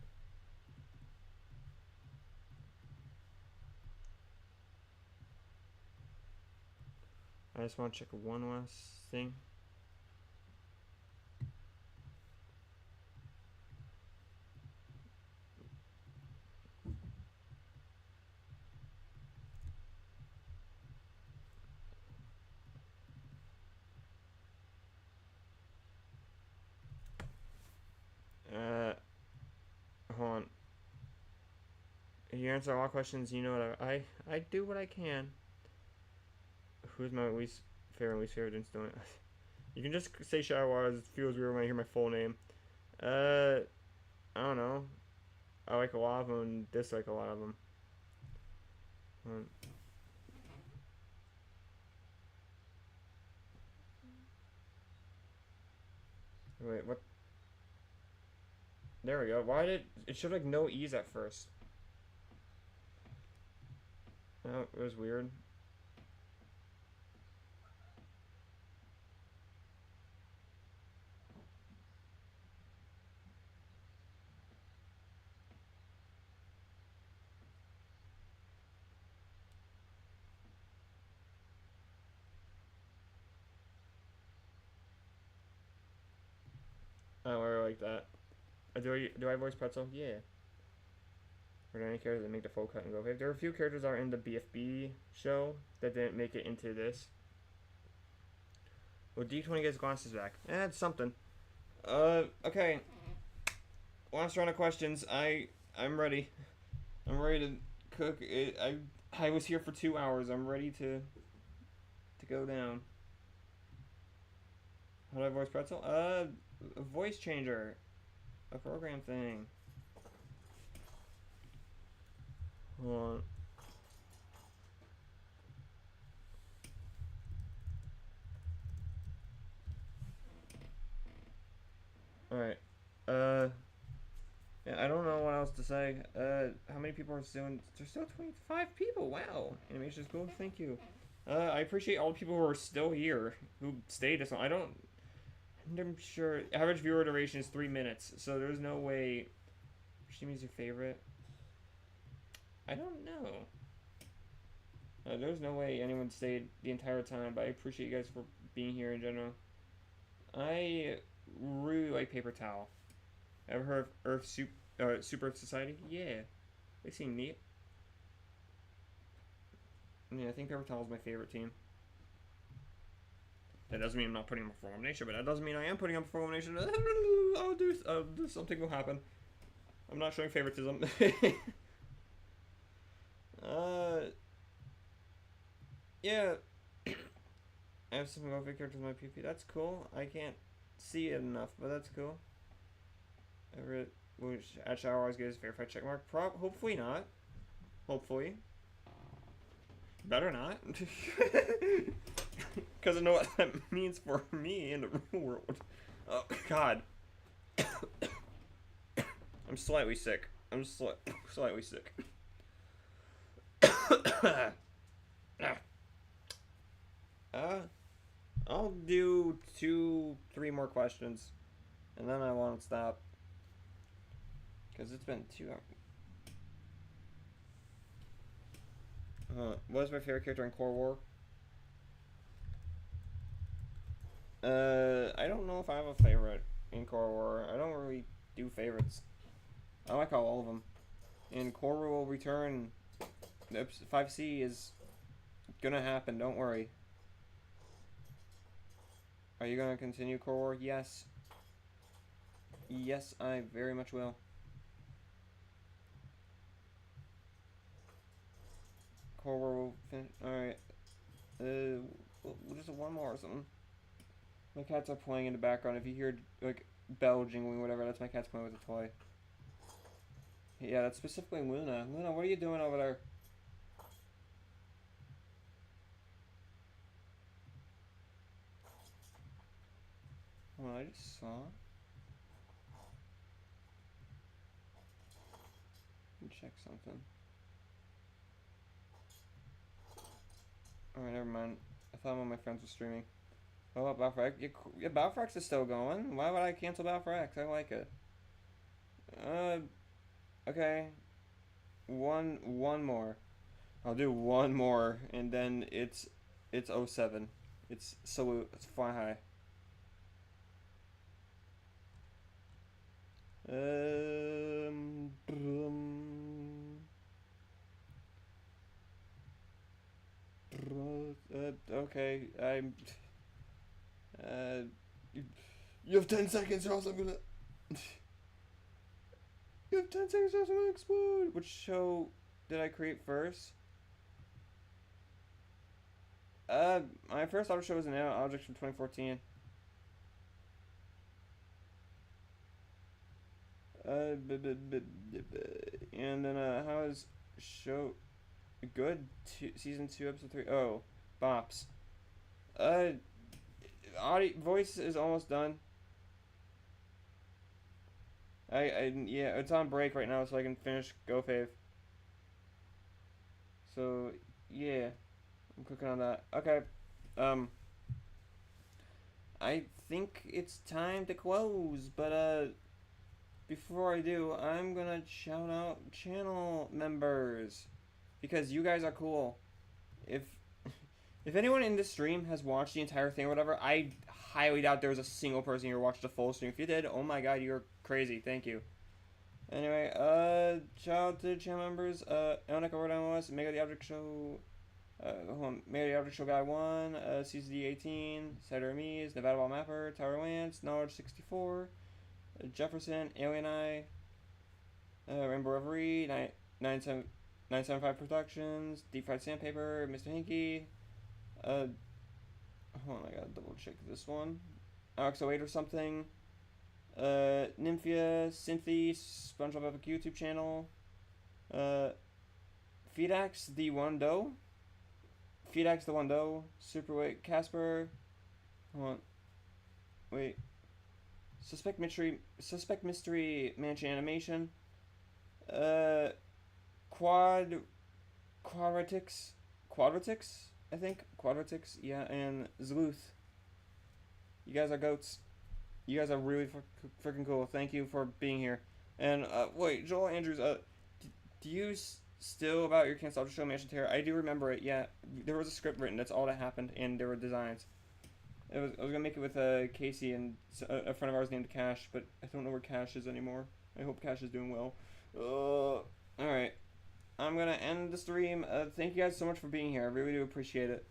I just want to check one last thing. Hold on. You answer all questions, you know what I do what I can. Who's my least favorite instrument? You can just say Shadow Wars. It feels weird when I hear my full name. I don't know. I like a lot of them and dislike a lot of them. Wait, what? There we go. Why did it showed like no E's at first? Oh, it was weird. I really like that. Do I voice Pretzel? Yeah. Are there any characters that make the full cut and go? There are a few characters that are in the BFB show that didn't make it into this. Well, D20 gets glasses back. It's something. Okay. Last round of questions. I'm ready. I'm ready to cook it. I was here for 2 hours. I'm ready to go down. How do I voice pretzel? A voice changer. A program thing. Hold on. Alright. Yeah, I don't know what else to say. How many people are still in? There's still 25 people. Wow. Animation is cool. Thank you. I appreciate all the people who are still here, who stayed this long. I'm sure average viewer duration is 3 minutes, so there's no way. Which team is your favorite? I don't know. There's no way anyone stayed the entire time, but I appreciate you guys for being here in general. I really like paper towel. Ever heard of Super Earth Society? Yeah, they seem neat. Yeah, I think paper towel is my favorite team. That doesn't mean I'm not putting up for elimination, but that doesn't mean I am putting up for elimination. I'll do something will happen. I'm not showing favoritism. Yeah. I have some GOEFAV characters in my PP. That's cool. I can't see it enough, but that's cool. Which actually always gives verified check mark. Hopefully not. Hopefully. Better not. Because I know what that means for me in the real world. Oh, God. I'm slightly sick. I'm slightly sick. I'll do 2-3 more questions. And then I won't stop. Because it's been 2 hours. What is my favorite character in Core War? I don't know if I have a favorite in Core War. I don't really do favorites. I like all of them. And Core War will return. 5C is gonna happen, don't worry. Are you gonna continue Core War? Yes. Yes, I very much will. Core War will finish. Alright. Just one more or something. My cats are playing in the background. If you hear, like, bell jingling, whatever, that's my cat's playing with a toy. Yeah, that's specifically Luna. Luna, what are you doing over there? Well, I just saw. Let me check something. Alright, never mind. I thought one of my friends was streaming. Oh, Battle for X? Yeah, Battle for X is still going. Why would I cancel Battle for X? I like it. Okay. One more. I'll do one more, and then it's 07. It's salute. It's fly high. Okay, you have 10 seconds or else I'm gonna... You have 10 seconds or else I'm gonna explode! Which show did I create first? My first auto show was an object from 2014. And then, how is show... Good? Season 2, episode 3. Oh, Bops. Voice is almost done. Yeah, it's on break right now, so I can finish GOEFAV. So, yeah. I'm clicking on that. Okay. I think it's time to close, but, before I do, I'm gonna shout out channel members. Because you guys are cool. If anyone in this stream has watched the entire thing or whatever, I highly doubt there was a single person here who watched the full stream. If you did, oh my god, you're crazy. Thank you. Anyway, shout out to channel members. Elilenk EdwardMMOs, Mega the Object Show, Mega the Object Show Guy 1, CCD 18, CiderAmese, Nevadaball Mapper, Lantz, Knowledge 64, Jefferson, Alieni, RainbowReverie, 975 Productions, DEEPFRIED SANDPAPER, Mr. Hankey. Hold on, I gotta double check this one. RX08 or something. Nymphia, Synthy, SpongeBobEpicYouTubeChannel. FedaxTheonedoe. FedaxTheonedoe. Superweight, Casper. Hold on. Wait. Suspect Mystery Mansion Animation. Quadratix, I think. Quadratix, yeah, and Zluth. You guys are goats. You guys are really freaking cool. Thank you for being here. And, wait, Joel Andrews, do you still about your Nostalgia Show Mansion Terror? I do remember it, yeah. There was a script written, that's all that happened, and there were designs. I was gonna make it with Casey and a friend of ours named Cash, but I don't know where Cash is anymore. I hope Cash is doing well. Alright. I'm gonna end the stream. Thank you guys so much for being here. I really do appreciate it.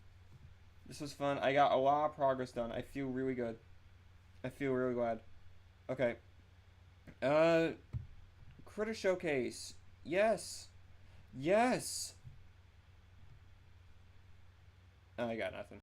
This was fun. I got a lot of progress done. I feel really good. I feel really glad. Okay. Critter Showcase. Yes. Yes. I got nothing.